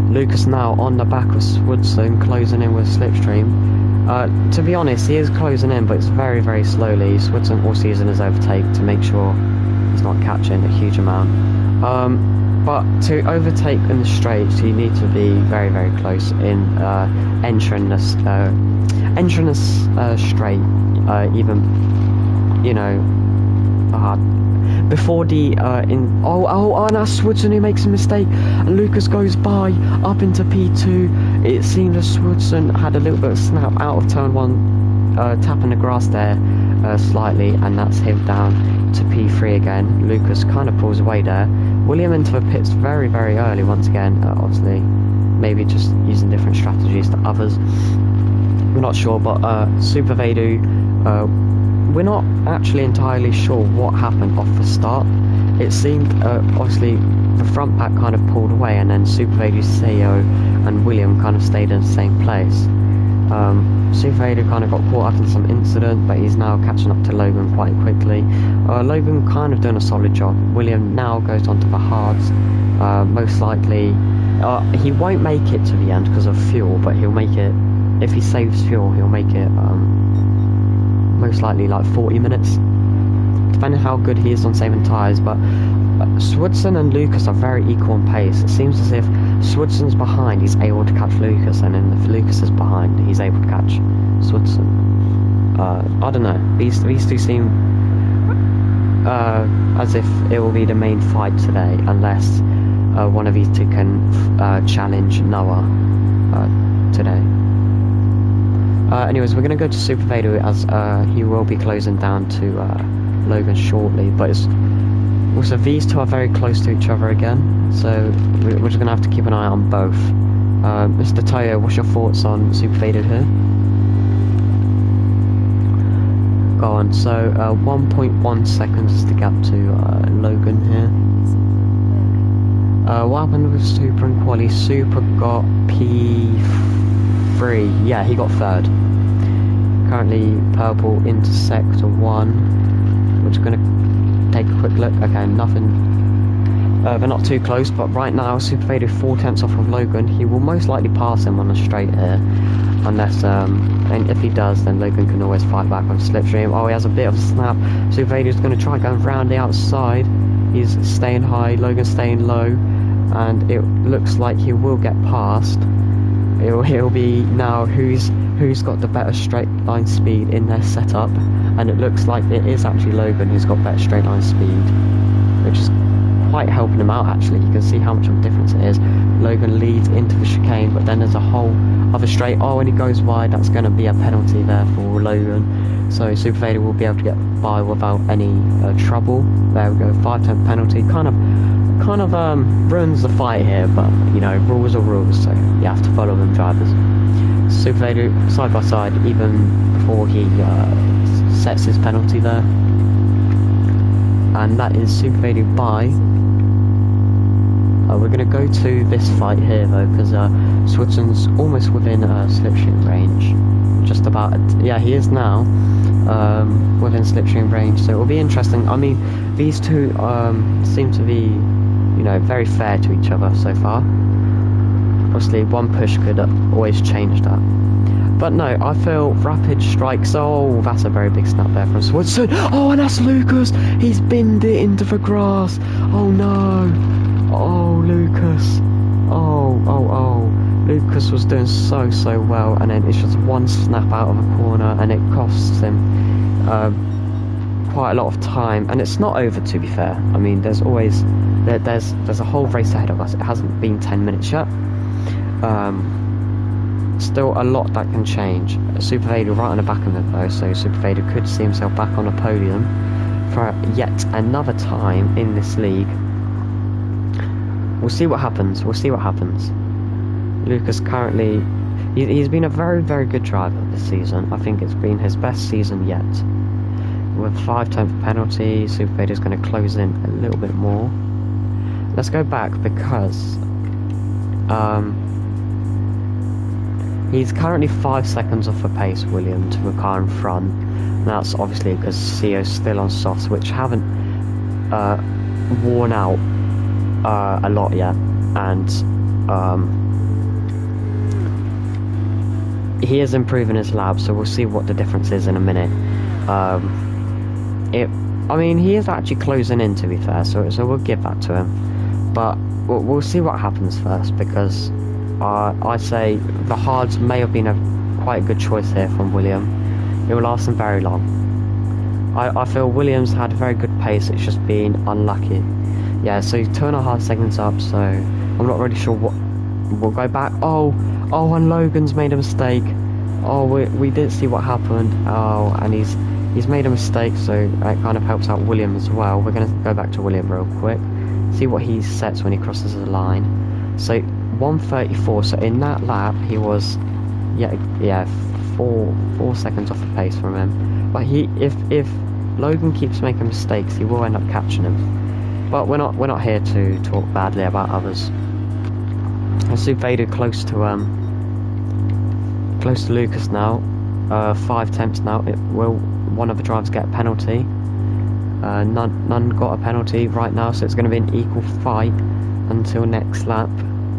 Lucas now on the back of Swidson, closing in with Slipstream. To be honest, he is closing in, but it's very slowly. Swidson also using his overtake to make sure he's not catching a huge amount. But to overtake in the straights, you need to be very close in entering this straight. Even, you know, before the and that's Swoodson who makes a mistake, and Lucas goes by up into P2. It seemed as Swoodson had a little bit of snap out of turn 1, tapping the grass there slightly, and that's him down to P3 again. Lucas kind of pulls away there. William into the pits very, very early once again, obviously maybe just using different strategies to others. We're not sure, but Super Vadu, we're not actually entirely sure what happened off the start. It seemed, obviously, the front pack kind of pulled away, and then Super Vadu, CEO, and William kind of stayed in the same place. Super Vadu kind of got caught up in some incident, but he's now catching up to Logan quite quickly. Logan kind of doing a solid job. William now goes on to the hards. Most likely, he won't make it to the end because of fuel, but he'll make it, if he saves fuel, he'll make it most likely like 40 minutes, depending how good he is on saving tyres. But Swoodson and Lucas are very equal in pace. It seems as if Swoodson's behind, he's able to catch Lucas, and then if Lucas is behind, he's able to catch Swoodson. I don't know, these two seem as if it will be the main fight today, unless one of these two can challenge Noah today. Anyways, we're going to go to Super Vadu, as he will be closing down to Logan shortly, but it's also these two are very close to each other again, so we're just going to have to keep an eye on both. Mr. Tayo, what's your thoughts on Super Vadu here? Go on. So 1.1 seconds is the gap to Logan here. What happened with Super and Quali? Super got P3. Yeah, he got third. Currently purple into sector 1. We're just going to take a quick look. Okay, nothing. They're not too close, but right now Super Vadu 4 tenths off of Logan. He will most likely pass him on the straight here, unless and if he does, then Logan can always fight back on slipstream. Oh, he has a bit of a snap. Super Vadu's going to try going round the outside. He's staying high, Logan's staying low, and it looks like he will get past. He'll be now who's got the better straight line speed in their setup, and it looks like it is actually Logan who's got better straight line speed, which is quite helping him out. Actually, you can see how much of a difference it is. Logan leads into the chicane, but then there's a whole other straight. Oh, when he goes wide, that's going to be a penalty there for Logan. So Super Vadu will be able to get by without any trouble. There we go, 5-10 penalty. Kind of ruins the fight here, but you know, rules are rules, so you have to follow them, drivers. Super Vadu side by side even before he sets his penalty there, and that is Super Vadu by. We're going to go to this fight here though, because Swoodson's almost within slipstream range. Just about, yeah, he is now within slipstream range, so it will be interesting. I mean, these two seem to be, you know, very fair to each other so far. Obviously, one push could always change that. But no, I feel rapid strikes. Oh, that's a very big snap there from Swoodson. Oh, and that's Lucas. He's binned it into the grass. Oh no. Oh, Lucas. Oh. Lucas was doing so well, and then it's just one snap out of a corner, and it costs him quite a lot of time. And it's not over, to be fair. I mean, there's always there's a whole race ahead of us. It hasn't been 10 minutes yet. Still a lot that can change. Super Vadu right on the back of him though, so Super Vadu could see himself back on a podium for yet another time in this league. We'll see what happens. Lucas currently, he's been a very good driver this season. I think it's been his best season yet. With 5 times penalty, Super Vadu's going to close in a little bit more. Let's go back because he's currently 5 seconds off the pace, William, to the car in front. And that's obviously because CEO's still on softs, which haven't worn out a lot yet, and he is improving his lap, so we'll see what the difference is in a minute. I mean, he is actually closing in, to be fair, so we'll give that to him. But we'll see what happens first, because I say the hards may have been quite a good choice here from William. It will last him very long. I feel Williams had a very good pace, it's just been unlucky. Yeah, so 2.5 seconds up, so I'm not really sure what... We'll go back. Oh, and Logan's made a mistake. Oh, we didn't see what happened. Oh, and he's made a mistake, so that kind of helps out William as well. We're going to go back to William real quick. See what he sets when he crosses the line. So 1:34. So in that lap, he was, yeah, 4 seconds off the pace from him. But if Logan keeps making mistakes, he will end up catching him. But we're not here to talk badly about others. I see Vader close to Lucas now. 5 attempts now. Will one of the drivers get a penalty? None got a penalty right now, so it's going to be an equal fight until next lap.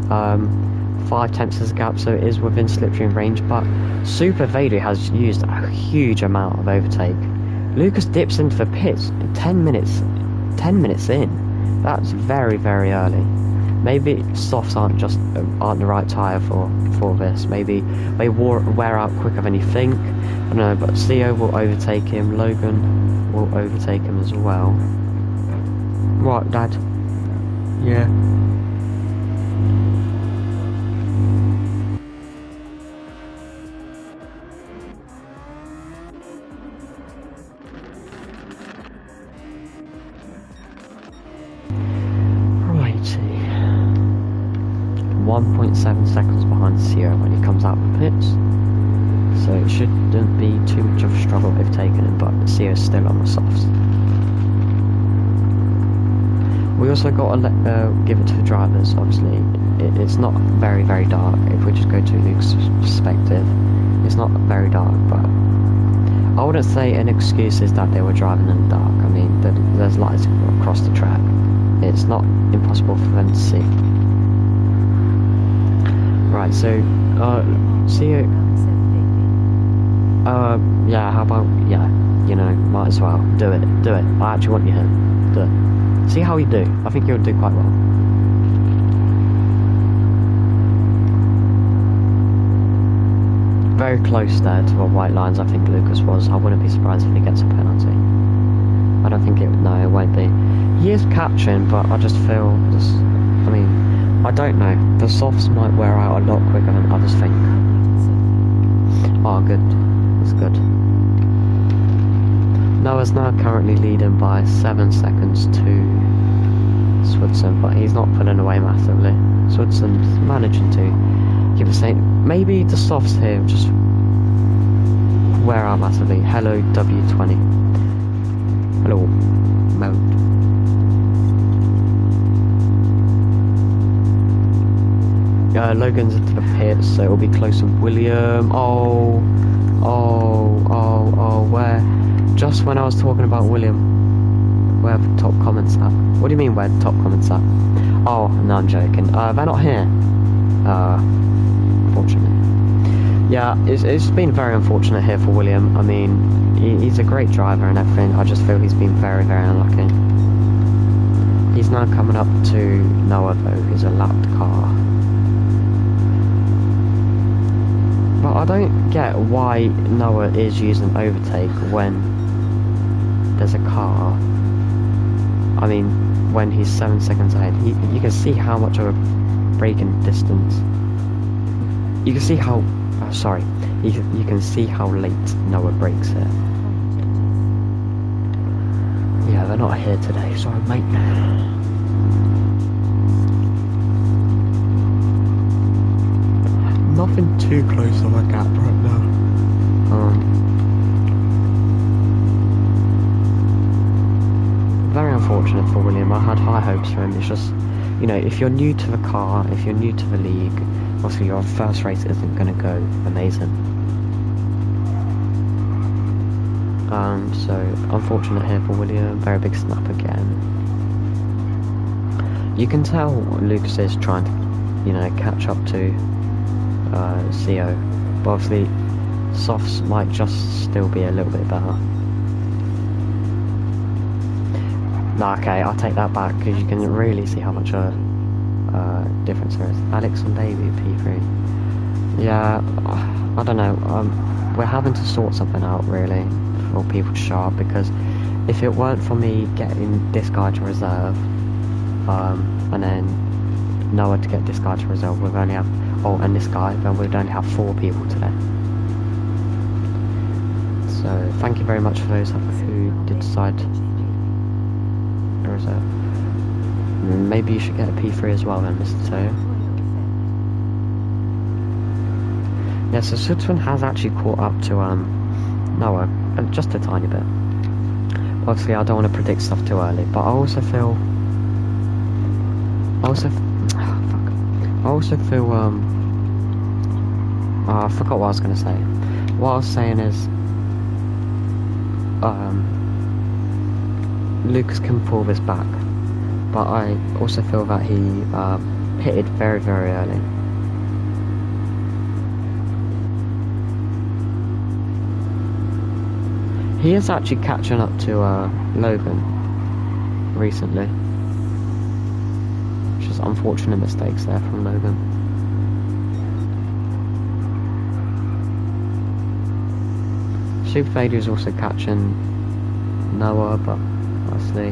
5 attempts as a gap, so it is within slipstream range. But Super Vader has used a huge amount of overtake. Lucas dips into the pits 10 minutes in. That's very, very early. Maybe softs aren't the right tyre for this. Maybe they wear out quicker than you think. I don't know, but CO will overtake him. Logan will overtake him as well. Right, Dad? Yeah. Righty. 1.7 seconds behind CO when he comes out of the pits. So it shouldn't be too much of a struggle if taking him, but CO's still on the softs. We also got to give it to the drivers, obviously. It's not very, very dark. If we just go to Luke's perspective, it's not very dark, but I wouldn't say an excuse is that they were driving in the dark. I mean, there's lights across the track. It's not impossible for them to see. Right, so, CO... yeah, how about, yeah, you know, might as well, do it, I actually want you here, do it. See how you do, I think you'll do quite well. Very close there to the white lines, I think Lucas was. I wouldn't be surprised if he gets a penalty. I don't think no, it won't be. He is catching, but I just feel, I mean, I don't know, the softs might wear out a lot quicker than others think. Oh, good. That's good. Noah's now currently leading by 7 seconds to Swidson, but he's not pulling away massively. Swidson's managing to give the same. Maybe the softs here just wear out massively. Hello, W20. Hello, mode. Logan's into the pits, so it'll be close to William. Where? Just when I was talking about William, where the top comments at? What do you mean where the top comments at? Oh, no, I'm joking. They're not here. Unfortunately. Yeah, it's been very unfortunate here for William. I mean, he's a great driver and everything. I just feel he's been very, very unlucky. He's now coming up to Noah, though, who's a lapped car. But I don't get why Noah is using overtake when there's a car. I mean, when he's 7 seconds ahead, you can see how much of a braking distance. You can see how. You can see how late Noah brakes here. Yeah, they're not here today. Sorry, mate. Nothing too close on a gap right now. Very unfortunate for William. I had high hopes for him. It's just, you know, if you're new to the car, if you're new to the league, obviously your first race isn't going to go amazing. So unfortunate here for William. Very big snap again. You can tell Lucas is trying to, you know, catch up to CO, but obviously softs might just still be a little bit better. No, okay, I'll take that back because you can really see how much difference there is. Alex and Davey P3. Yeah, I don't know. We're having to sort something out really for people to show up, because if it weren't for me getting this guy to reserve, and then Noah to get this guy to reserve, we'd only have, oh, and this guy, then we'd only have 4 people today. So thank you very much for those who did decide to reserve. Maybe you should get a P3 as well then, Mr. Toyo. Yeah, so Switzerland has actually caught up to Noah, just a tiny bit. Obviously, I don't want to predict stuff too early, but I also feel, I forgot what I was going to say. What I was saying is, Lucas can pull this back, but I also feel that he pitted very, very early. He is actually catching up to Logan recently, which is unfortunate mistakes there from Logan. Super Vader is also catching Noah, but honestly,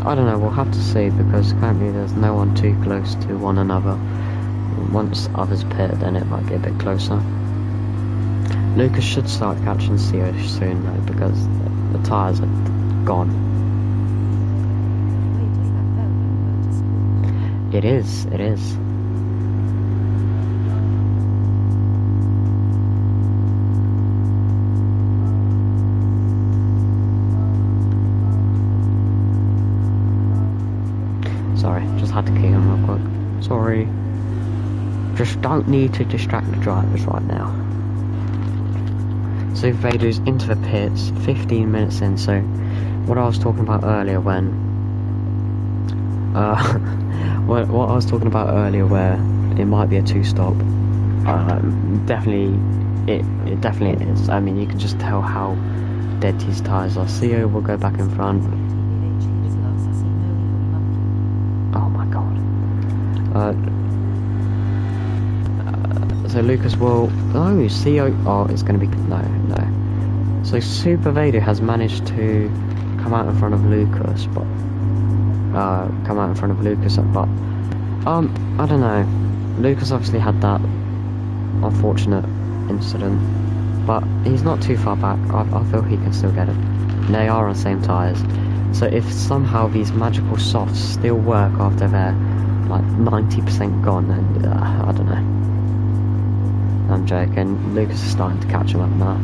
I don't know, we'll have to see, because currently there's no one too close to one another. Once others pit, then it might be a bit closer. Lucas should start catching CO soon though, because the tyres are gone. It is. Sorry, just had to key on real quick. Sorry. Just don't need to distract the drivers right now. So Vader's into the pits, 15 minutes in, so what I was talking about earlier when... what I was talking about earlier where it might be a 2-stop, definitely, it definitely is. I mean, you can just tell how dead his tyres are. CO will go back in front. Oh my god. So Lucas will... Oh, CO... Oh, it's going to be... No. So Super Vader has managed to come out in front of Lucas, but... I don't know. Lucas obviously had that unfortunate incident, but he's not too far back. I feel he can still get it. They are on the same tyres. So if somehow these magical softs still work after they're like 90% gone, then I don't know. I'm joking. Lucas is starting to catch him up now.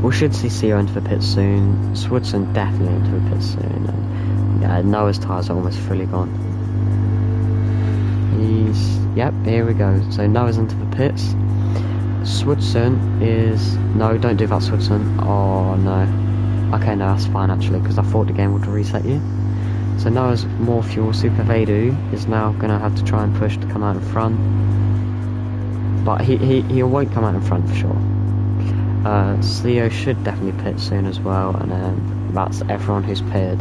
We should see CO into the pit soon. Swardson definitely into the pit soon. And yeah, Noah's tyres are almost fully gone. Yep, here we go. So Noah's into the pits. Swardson is... No, don't do that, Swardson. Oh, no. Okay, no, that's fine actually, because I thought the game would reset you. So Noah's more fuel. Super Vader is now going to have to try and push to come out in front. But he won't come out in front for sure. CO should definitely pit soon as well, and then that's everyone who's pitted.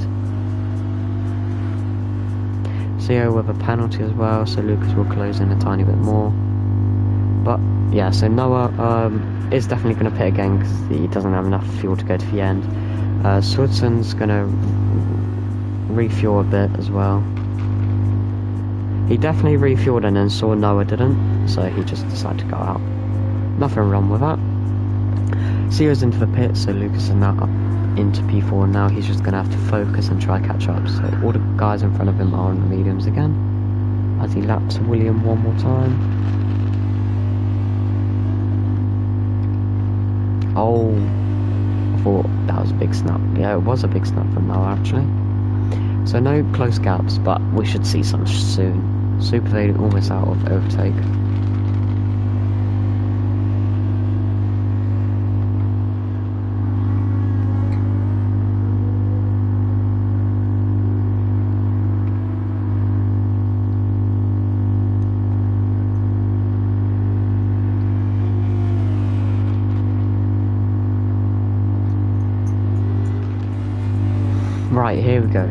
CO with a penalty as well, so Lucas will close in a tiny bit more. But yeah, so Noah is definitely going to pit again because he doesn't have enough fuel to go to the end. Swardson's going to refuel a bit as well. He definitely refueled and then saw Noah didn't, so he just decided to go out. Nothing wrong with that. CO's into the pit, so Lucas is now up into P4, and now he's just going to have to focus and try catch up. So all the guys in front of him are on the mediums again, as he laps William one more time. Oh, I thought that was a big snap. Yeah, it was a big snap from Noah actually. So no close gaps, but we should see some soon. Super Vader almost out of overtake. Right, here we go.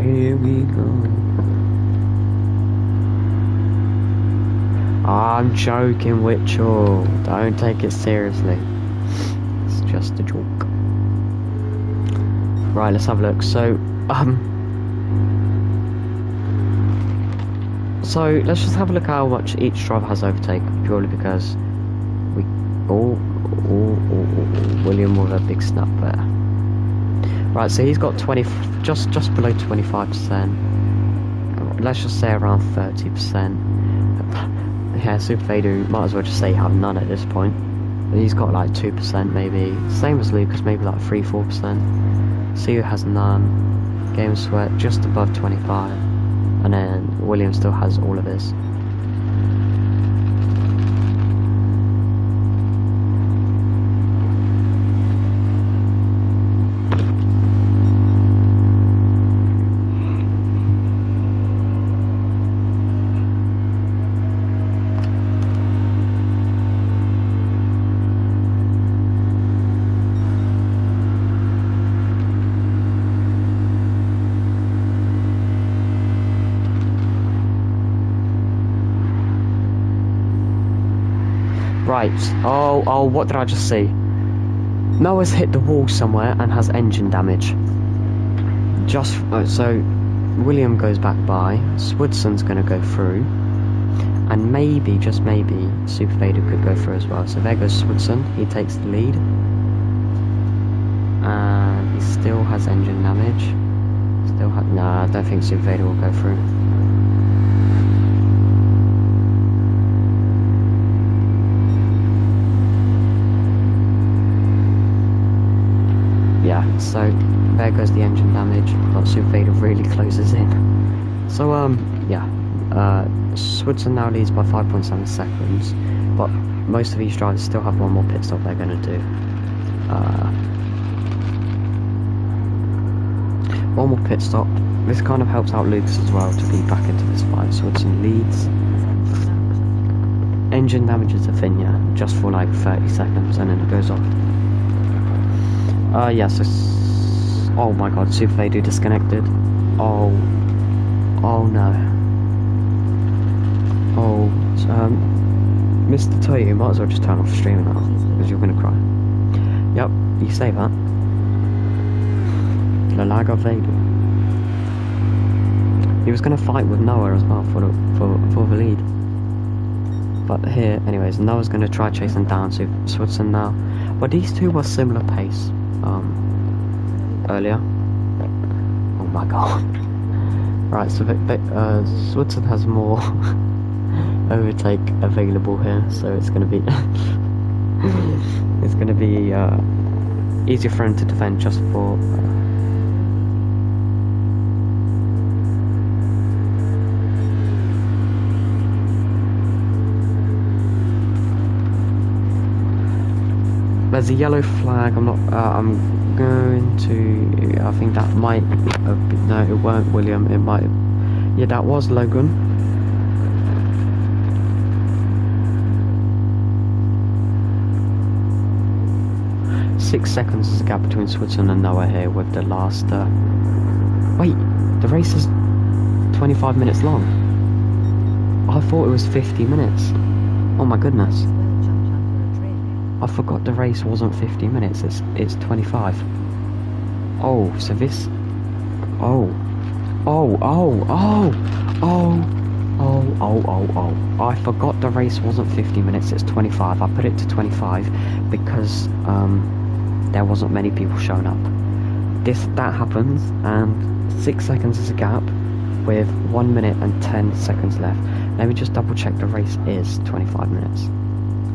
I'm joking, Witchell. Don't take it seriously. It's just a joke. Right, let's have a look. So let's just have a look at how much each driver has overtake, purely because we... Oh, William with a big snap there. Right, so he's got 20, just below 25%. Let's just say around 30%. Yeah, Super Fader might as well just say have none at this point. He's got like 2% maybe. Same as Lucas, maybe like 3-4%. Siu has none. Game Sweat just above 25. And then William still has all of this. Right, oh, what did I just see? Noah's hit the wall somewhere and has engine damage. So William goes back by, Swoodson's gonna go through, and maybe, just maybe, Super Vader could go through as well. So there goes Swoodson, he takes the lead. And he still has engine damage. Nah, I don't think Super Vader will go through. Yeah, so there goes the engine damage, but Super Vader really closes in. So, yeah, Swoodson now leads by 5.7 seconds, but most of these drivers still have one more pit stop they're going to do. One more pit stop. This kind of helps out Lucas as well to be back into this fight. Swoodson leads. Engine damages a Finia just for like 30 seconds and then it goes off. Yeah, so... Oh my god, Super Vader disconnected. Oh no. Mr. Toyo, you might as well just turn off streaming now, because you're gonna cry. Yep, you say that. The lag of Vader. He was gonna fight with Noah as well for the lead. But here, anyways, Noah's gonna try chasing down Swoodson now. But these two were similar pace. Earlier. Oh my god. Right, so Swoodson has more overtake available here, so it's gonna be it's gonna be easier for him to defend just for there's a yellow flag. I'm going to... I think that might have been... No, it weren't William. It might have... Yeah, that was Logan. Six seconds is the gap between Swoodson and Noah here with the last... Wait, the race is 25 minutes long. I thought it was 50 minutes. Oh my goodness. I forgot the race wasn't 50 minutes, it's 25. Oh, so this... Oh. I forgot the race wasn't 50 minutes, it's 25. I put it to 25 because there wasn't many people showing up. That happens, and 6 seconds is a gap with 1 minute and 10 seconds left. Let me just double check the race is 25 minutes.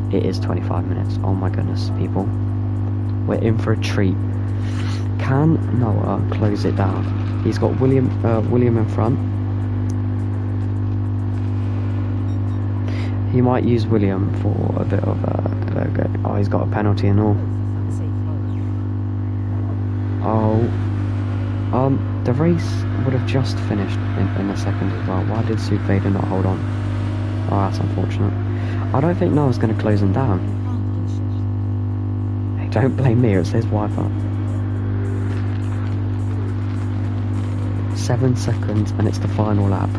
It is 25 minutes. Oh my goodness, people. We're in for a treat. Can Noah close it down? He's got William in front. He might use William for a bit of oh, he's got a penalty and all. The race would have just finished in a second as well. Why did Super Vader not hold on? Oh, that's unfortunate. I don't think Noah's going to close him down. Hey, don't blame me, it's his Wi-Fi. 7 seconds and it's the final lap.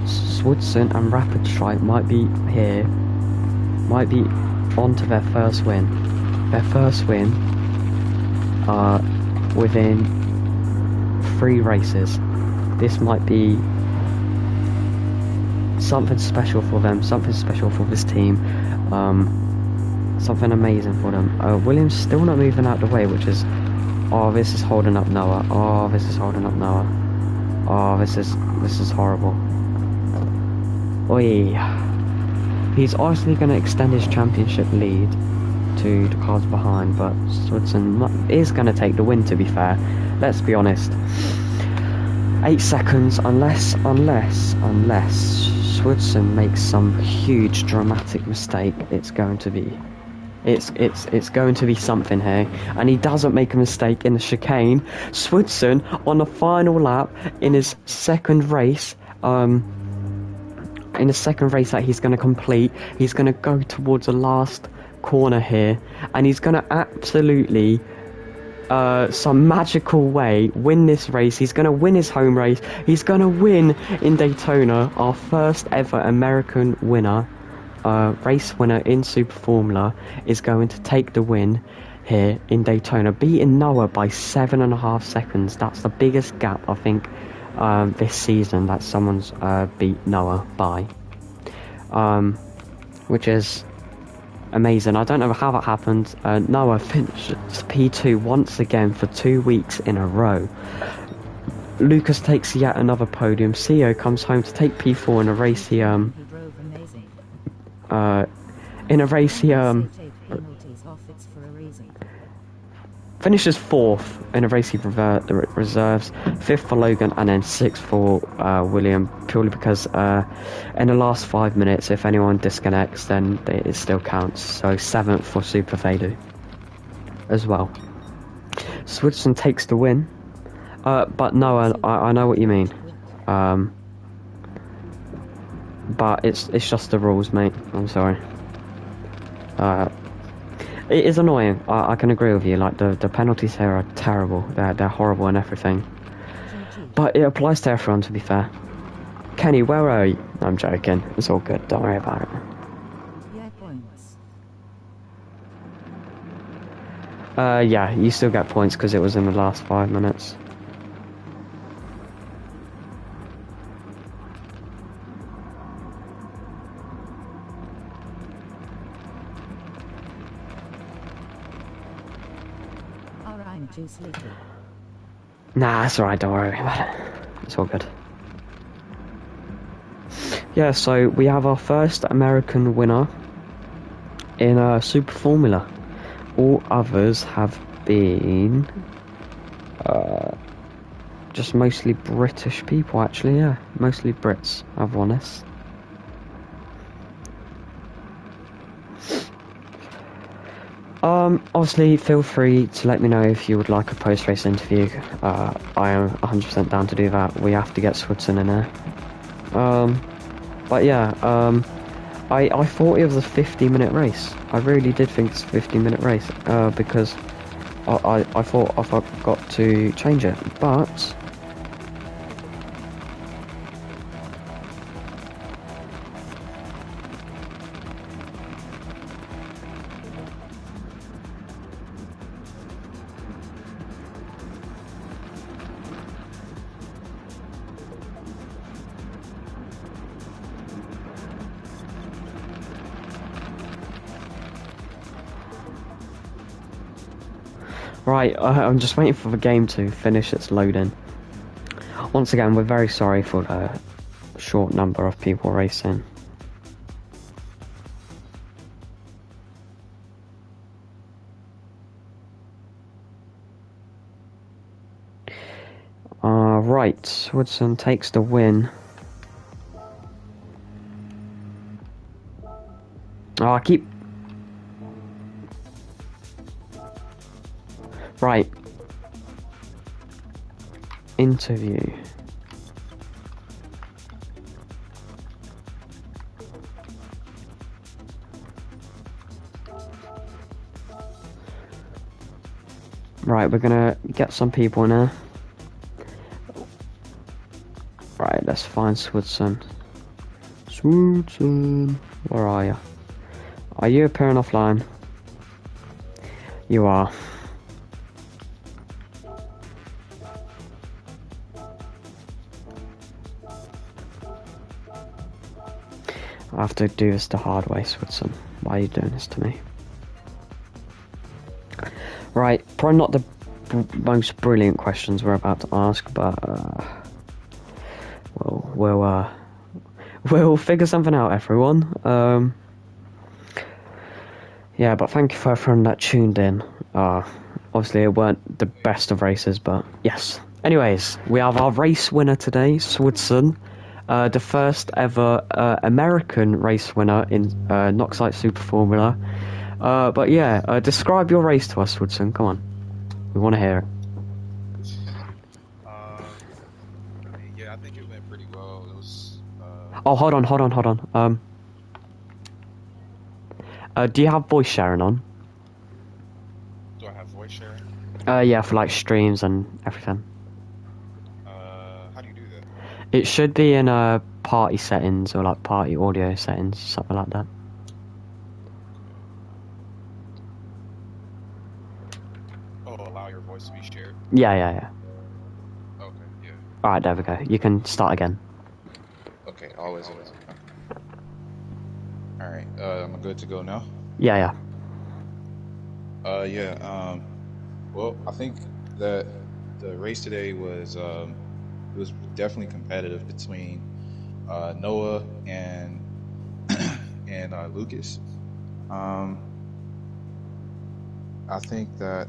Swoodson and Rapid Strike might be here. Might be on to their first win. Their first win. within 3 races. This might be something special for them, something special for this team, something amazing for them. Williams still not moving out the way, which is, oh, this is holding up Noah. Oh, this is holding up Noah. Oh, this is horrible. Oi. He's obviously going to extend his championship lead to the cars behind, but Swidson is going to take the win, to be fair. Let's be honest. 8 seconds, unless Swidson makes some huge dramatic mistake, it's going to be something here. And he doesn't make a mistake in the chicane. Swidson on the final lap in his second race, that he's going to complete, he's going to go towards the last corner here, and he's going to absolutely some magical way win this race. He's going to win his home race. He's going to win in Daytona, our first ever American winner, race winner in Super Formula, is going to take the win here in Daytona, beating Noah by 7.5 seconds. That's the biggest gap, I think, this season that someone's beat Noah by, which is amazing. I don't know how that happened. Noah finished P2 once again for 2 weeks in a row. Lucas takes yet another podium. Theo comes home to take P4 in a race he finishes 4th in a race he reserves, 5th for Logan, and then 6th for William, purely because in the last 5 minutes, if anyone disconnects, then it still counts. So 7th for Super Velu as well. Swidson takes the win, but no, I know what you mean. But it's just the rules, mate. I'm sorry. It is annoying. I can agree with you. Like the penalties here are terrible. They're horrible and everything. But it applies to everyone, to be fair. Kenny, where are you? I'm joking. It's all good. Don't worry about it. Yeah, points. Yeah, you still get points because it was in the last 5 minutes. Too sleepy. Nah, it's alright, don't worry about it. It's all good. Yeah, so we have our first American winner in Super Formula. All others have been just mostly British people, actually, yeah. Mostly Brits have won this. Obviously, feel free to let me know if you would like a post-race interview. I am 100% down to do that. We have to get Swidson in there. But yeah, I thought it was a 50-minute race. I really did think it's a 50-minute race, because I thought I forgot to change it, but right, I'm just waiting for the game to finish its loading. Once again, we're very sorry for the short number of people racing. Right, Swidson takes the win. Oh, I keep... Right. Interview. Right, we're gonna get some people in here. Right, let's find Swidson. Swidson, where are you? Are you appearing offline? You are. I have to do this the hard way, Switson. Why are you doing this to me? Right, probably not the most brilliant questions we're about to ask, but we'll figure something out, everyone. Yeah, but thank you for everyone that tuned in. Obviously, it weren't the best of races, but yes. Anyways, we have our race winner today, Swidson. The first ever American race winner in Noxite Super Formula. But yeah, describe your race to us, Swidson. Come on. We want to hear it. I mean, yeah, I think it went pretty well. It was, Oh, hold on. Do you have voice sharing on? do I have voice sharing? Yeah, for like streams and everything. How do you do that? It should be in party settings or like party audio settings, something like that. Okay. Oh, allow your voice to be shared. Yeah. Okay, yeah. Alright, there we go. You can start again. Okay, always allow. Okay. All right. I'm good to go now. Yeah. Yeah. Well, I think that the race today was it was definitely competitive between Noah and and Lucas. Um, I think that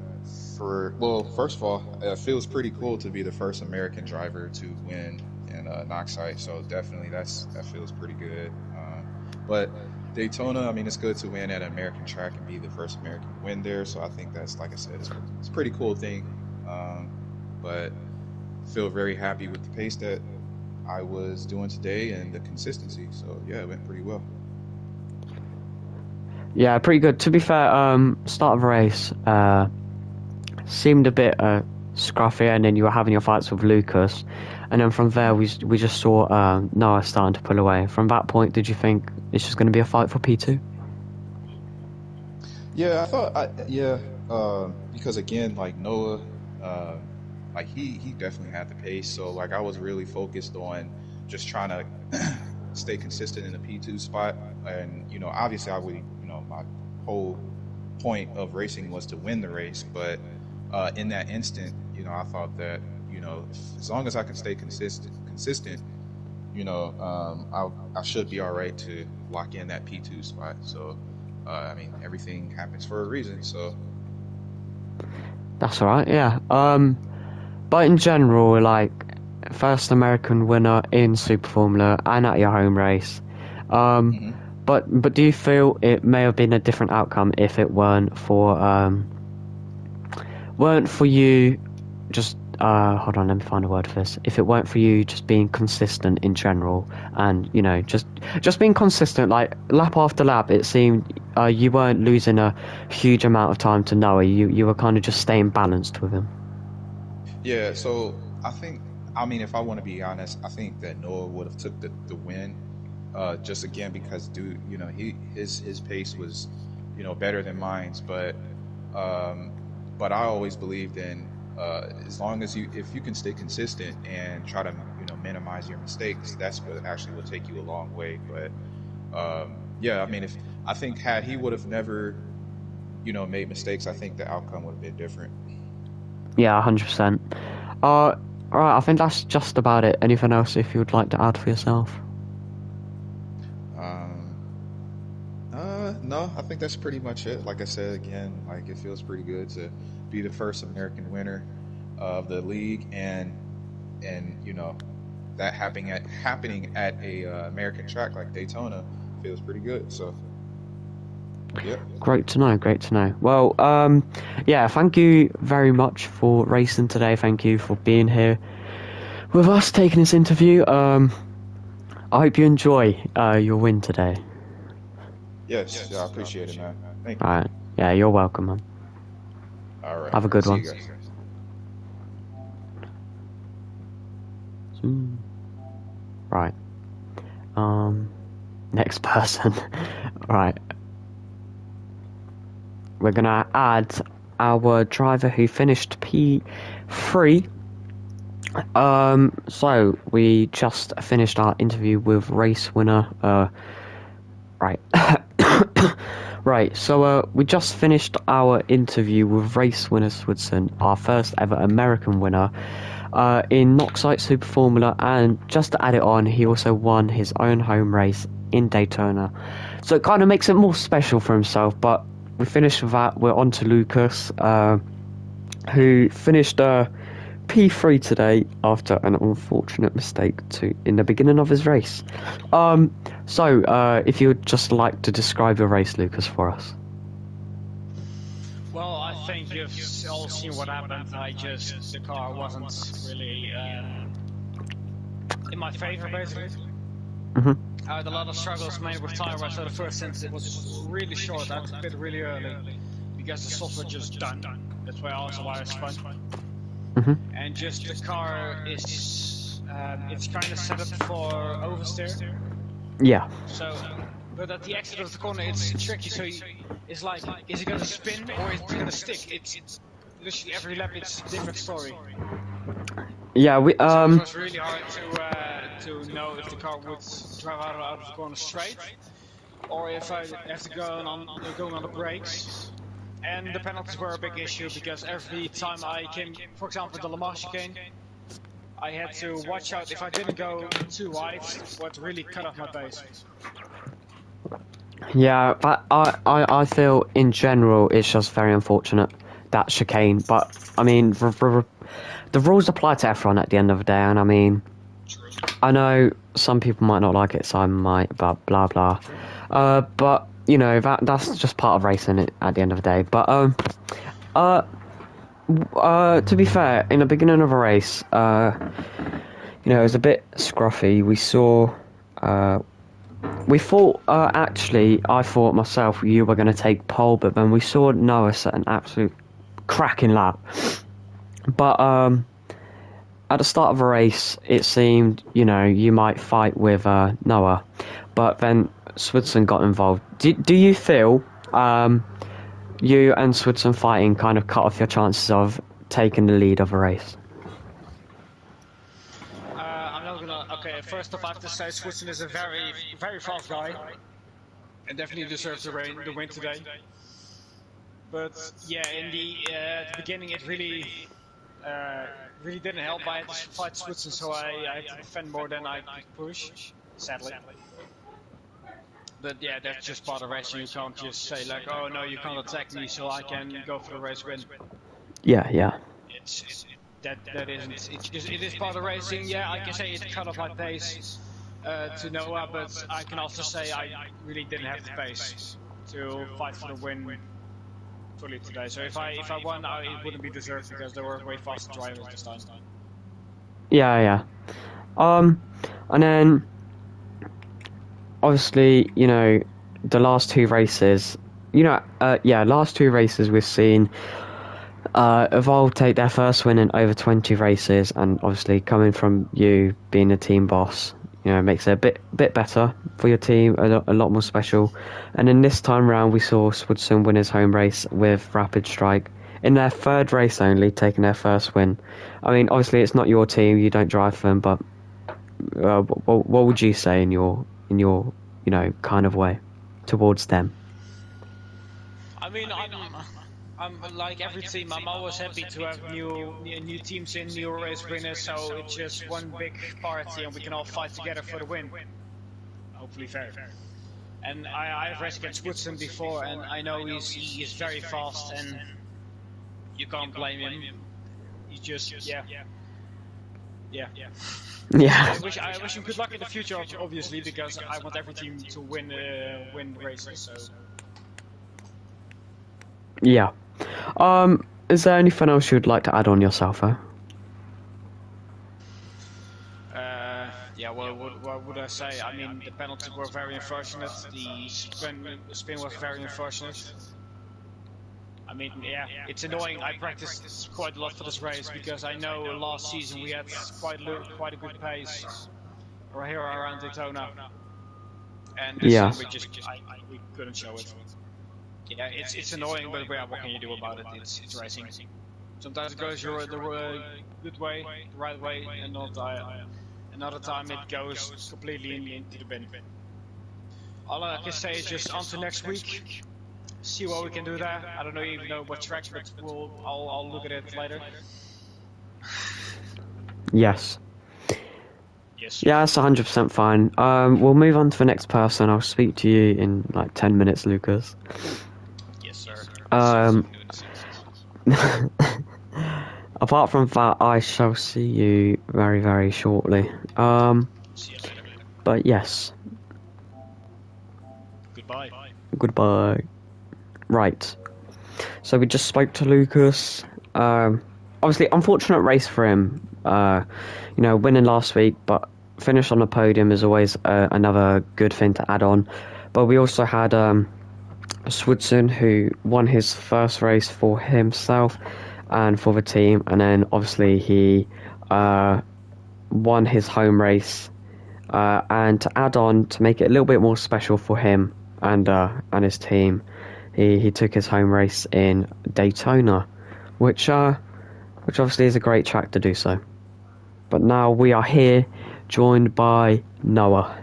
first of all, it feels pretty cool to be the first American driver to win in Noxite. So definitely that feels pretty good. But Daytona, I mean, it's good to win at an American track and be the first American to win there. So I think that's, like I said, it's a pretty cool thing. But feel very happy with the pace that I was doing today and the consistency. So yeah, it went pretty well. Yeah, pretty good. To be fair, start of the race, seemed a bit scruffy, and then you were having your fights with Lucas, and then from there we just saw Noah starting to pull away. From that point, did you think it's just going to be a fight for P2? Yeah, I thought, yeah, because again, like Noah, like he definitely had the pace. So like I was really focused on just trying to stay consistent in the P2 spot, and obviously I would, my whole point of racing was to win the race, but in that instant, I thought that as long as I can stay consistent, I should be all right to lock in that P2 spot. So. I mean, everything happens for a reason, so. That's alright, yeah. But in general, like, first American winner in Super Formula and at your home race. Hmm. But do you feel it may have been a different outcome if it weren't for you just hold on, let me find a word for this. If it weren't for you just being consistent in general and just being consistent, like lap after lap, it seemed you weren't losing a huge amount of time to Noah. You were kind of just staying balanced with him. Yeah, so I mean, if I want to be honest, I think that Noah would have took the win, just again because dude, his pace was, better than mine's, um, but I always believed in as long as if you can stay consistent and try to minimize your mistakes, that's what actually will take you a long way. But yeah, I mean, if I think had he would have never made mistakes, I think the outcome would have been different. Yeah, 100%. Alright, I think that's just about it. Anything else if you would like to add for yourself? Um, no, I think that's pretty much it. Like I said again, like it feels pretty good to be the first American winner of the league, and that happening at a American track like Daytona feels pretty good. So, yep. Great to know. Well, yeah, thank you very much for racing today. Thank you for being here with us, taking this interview. I hope you enjoy your win today. Yes, yeah, I appreciate it, man. Thank you. Alright, yeah, you're welcome, man. All right, Have a good see one. you guys. Right. Next person. Right. We're gonna add our driver who finished P3. So we just finished our interview with race winner Right. Right, so we just finished our interview with race winner Swidson, our first ever American winner in Noxite Super Formula, and just to add it on, he also won his own home race in Daytona. So it kind of makes it more special for himself, but we finished with that. We're on to Lucas, who finished P3 today after an unfortunate mistake in the beginning of his race. So if you would just like to describe your race, Lucas, for us. Well, I think you've all seen what happened. The car wasn't really in my favor, basically. I had a lot of struggles mainly with tire wear, so the first stint it was really short. I had to pit really early because the software just done. That's why I spun. And just the car is it's kind of set up for oversteer. Yeah. So, but at the exit of the corner, it's tricky. So it's like, is it gonna spin or is it gonna stick? It's literally every lap it's a different story. Yeah, So it was really hard to know if the car would drive out of the corner straight, or if I have to go on the brakes. And the penalties were a big issue because every time I came, for example, the Le Mans chicane, I had to watch out if I didn't go too wide, what really cut off my pace. Yeah, but I feel in general it's just very unfortunate, that chicane. But I mean, the rules apply to everyone at the end of the day, and I mean, I know some people might not like it, so I might, but blah blah. But you know that's just part of racing at the end of the day. But to be fair, in the beginning of a race, you know, it was a bit scruffy. We thought, actually, I thought myself you were going to take pole, but then we saw Noah set an absolute cracking lap. But at the start of a race, it seemed, you know, you might fight with Noah, but then Swidson got involved. Do you feel you and Swidson fighting kind of cut off your chances of taking the lead of a race? I'm not gonna. Okay, first off, I have to say Swidson is a very, very fast guy, and definitely deserves the win today. But yeah, in the beginning, it really didn't help. I had to fight Swidson, so I had to defend more than I could push, sadly. But yeah, that's just part of racing. You can't just say like, oh no, you can't attack me, so I can go for the race win. Yeah. That isn't. It is part of racing. Yeah, I can say it cut off my pace to Noah, but I can also say I really didn't have the pace to fight for the win fully today. So if I won, it wouldn't be deserved because there were way faster drivers this time. Yeah. And then obviously, you know, the last two races, last two races we've seen Evolve take their first win in over 20 races, and obviously coming from you being a team boss, you know, makes it a bit better for your team, a lot more special. And then this time round, we saw Swidson win his home race with Rapid Strike in their third race only, taking their first win. I mean, obviously it's not your team, you don't drive for them, but what would you say in your you know kind of way towards them? I mean, I'm like every team. I'm always happy to have new teams in, new race winners. So it's just one big party, and we can all fight together for the win. Hopefully fair. And I've raced against Woodson before, and I know he's very fast, and you can't blame him. He's just yeah. I wish him good luck in the future, obviously, because I want every team to win races. So. Yeah. Is there anything else you'd like to add on yourself, huh? What would I say? I mean, the penalties were very unfortunate. The spin was very unfortunate. I mean, yeah, it's annoying. I practiced quite a lot for this race because I know last season we had quite a good pace right here around Daytona, and this year we couldn't show it. Yeah, it's annoying, but yeah, what can you do about it? It's racing. Sometimes it goes the good way, the right way, and another time it goes completely into the bin. All I can say is just on to next week. See what we can do there. I don't even know what track, but I'll look at it later. Yes. Yes. Yeah, that's 100% fine. We'll move on to the next person. I'll speak to you in like 10 minutes, Lucas. Yes, sir. Apart from that, I shall see you very, very shortly. See you later. But yes, Goodbye. goodbye. Right. So we just spoke to Lucas. Obviously, unfortunate race for him. Winning last week, but finish on the podium is always another good thing to add on. But we also had Swudson, who won his first race for himself and for the team, and then obviously he won his home race. And to add on, to make it a little bit more special for him and his team, he took his home race in Daytona, which obviously is a great track to do so. But now we are here, joined by Noah.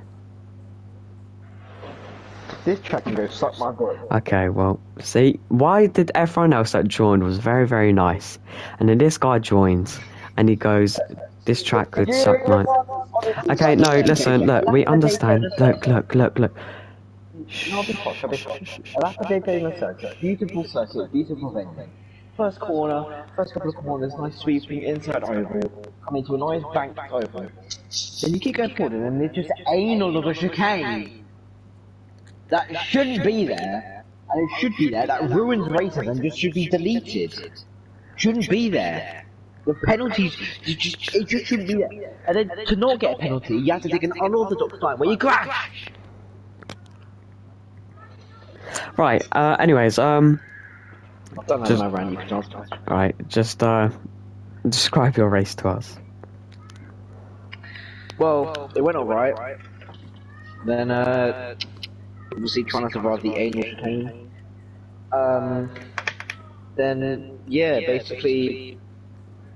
This track can go suck my dick. Okay, well, see, why did everyone else that joined was very, very nice, and then this guy joins, and he goes, this track could suck my... Okay, no, listen, look, we understand. Look. I'll be hot, I'll be hot. That's the Daytona circuit. Beautiful circuit, beautiful venue. First corner, first couple of corners, nice sweeping inside oval, come into a nice banked oval. Then you keep going forward and then there's just anal of a chicane. That shouldn't be there, and it should be there, that ruins races and just should be deleted. Shouldn't be there. The penalties, it just shouldn't be there. And then to not get a penalty, you have to take an unorthodox line where you crash! Right, anyways, I've done that my rant, you can ask. right, just, describe your race to us. Well, it went alright. Then, obviously trying to survive the anal chicane. Then, yeah, basically,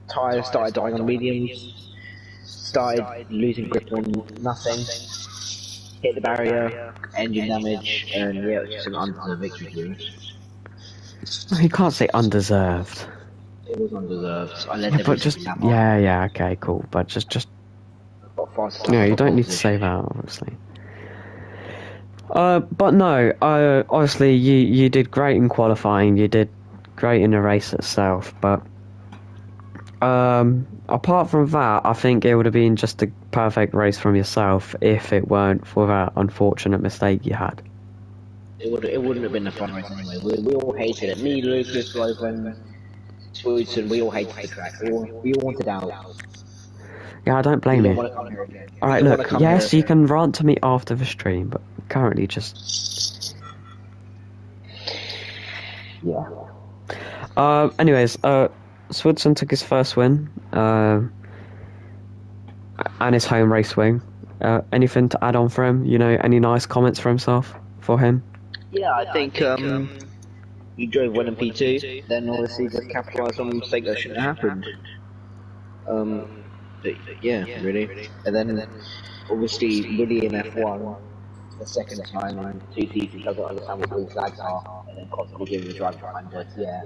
tyres started dying on mediums, started losing grip on nothing, hit the barrier, engine damage, and yeah, it was just an undeserved victory for us. You can't say undeserved. It was undeserved. I let Yeah, them but just, yeah, okay, cool, but just, no, you don't need to say that, obviously. But no, obviously you did great in qualifying, you did great in the race itself, but apart from that, I think it would have been just a perfect race from yourself if it weren't for that unfortunate mistake you had. It wouldn't have been a fun race anyway. We all hated it. Me, Lucas, Logan, Swooson, we all hated the track. We all wanted out. Yeah, I don't blame you. Alright, look, yes, you can rant to me after the stream, but currently just... Yeah. Anyways, Swudson took his first win, and his home race win. Anything to add on for him? You know, any nice comments for him? Yeah, I think he drove well in P2, then obviously just capitalised on a mistake that shouldn't have happened. Yeah, really. And then obviously really in F1, the second time in 2 seasons doesn't understand what green flags are, and then constantly giving the driver behind us, yeah.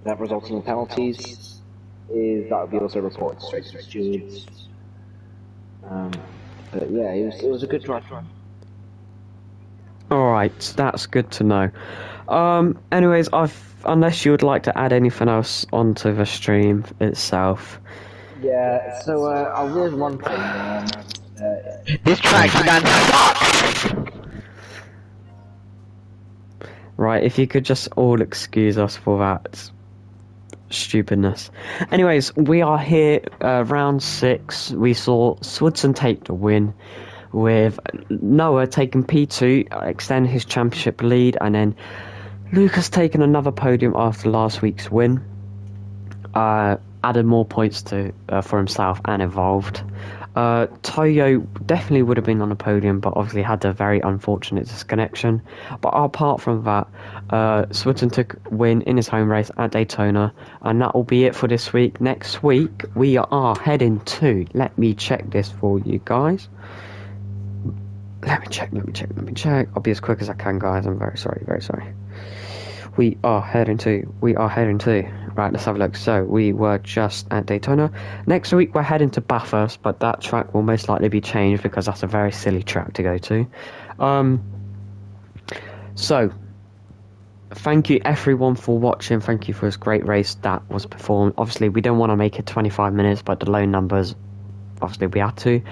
That resulting in penalties that would be also reported straight to the stewards. But yeah, it was a good drive. Alright, that's good to know. Anyways, unless you would like to add anything else onto the stream itself. Yeah, so I'll leave one thing. This track sucks! Right, if you could just all excuse us for that stupidness. Anyways, we are here, round 6. We saw Swudson take the win, with Noah taking P2, extend his championship lead, and then Lucas taking another podium after last week's win. Added more points for himself and evolved. Toyo definitely would have been on the podium, but obviously had a very unfortunate disconnection. But apart from that, Swudson took win in his home race at Daytona, and that will be it for this week. Next week, we are heading to, let me check this for you guys. Let me check. I'll be as quick as I can, guys. I'm very sorry, very sorry. We are heading to. Right, let's have a look. So, we were just at Daytona. Next week, we're heading to Bathurst, but that track will most likely be changed because that's a very silly track to go to. So, thank you everyone for watching. Thank you for this great race that was performed. Obviously, we don't want to make it 25 minutes, but the low numbers, obviously we had to.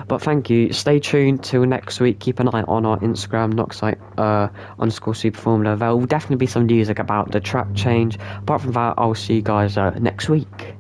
But thank you. Stay tuned till next week. Keep an eye on our Instagram, Noxite _ Super Formula. There will definitely be some news about the track change. Apart from that, I'll see you guys next week.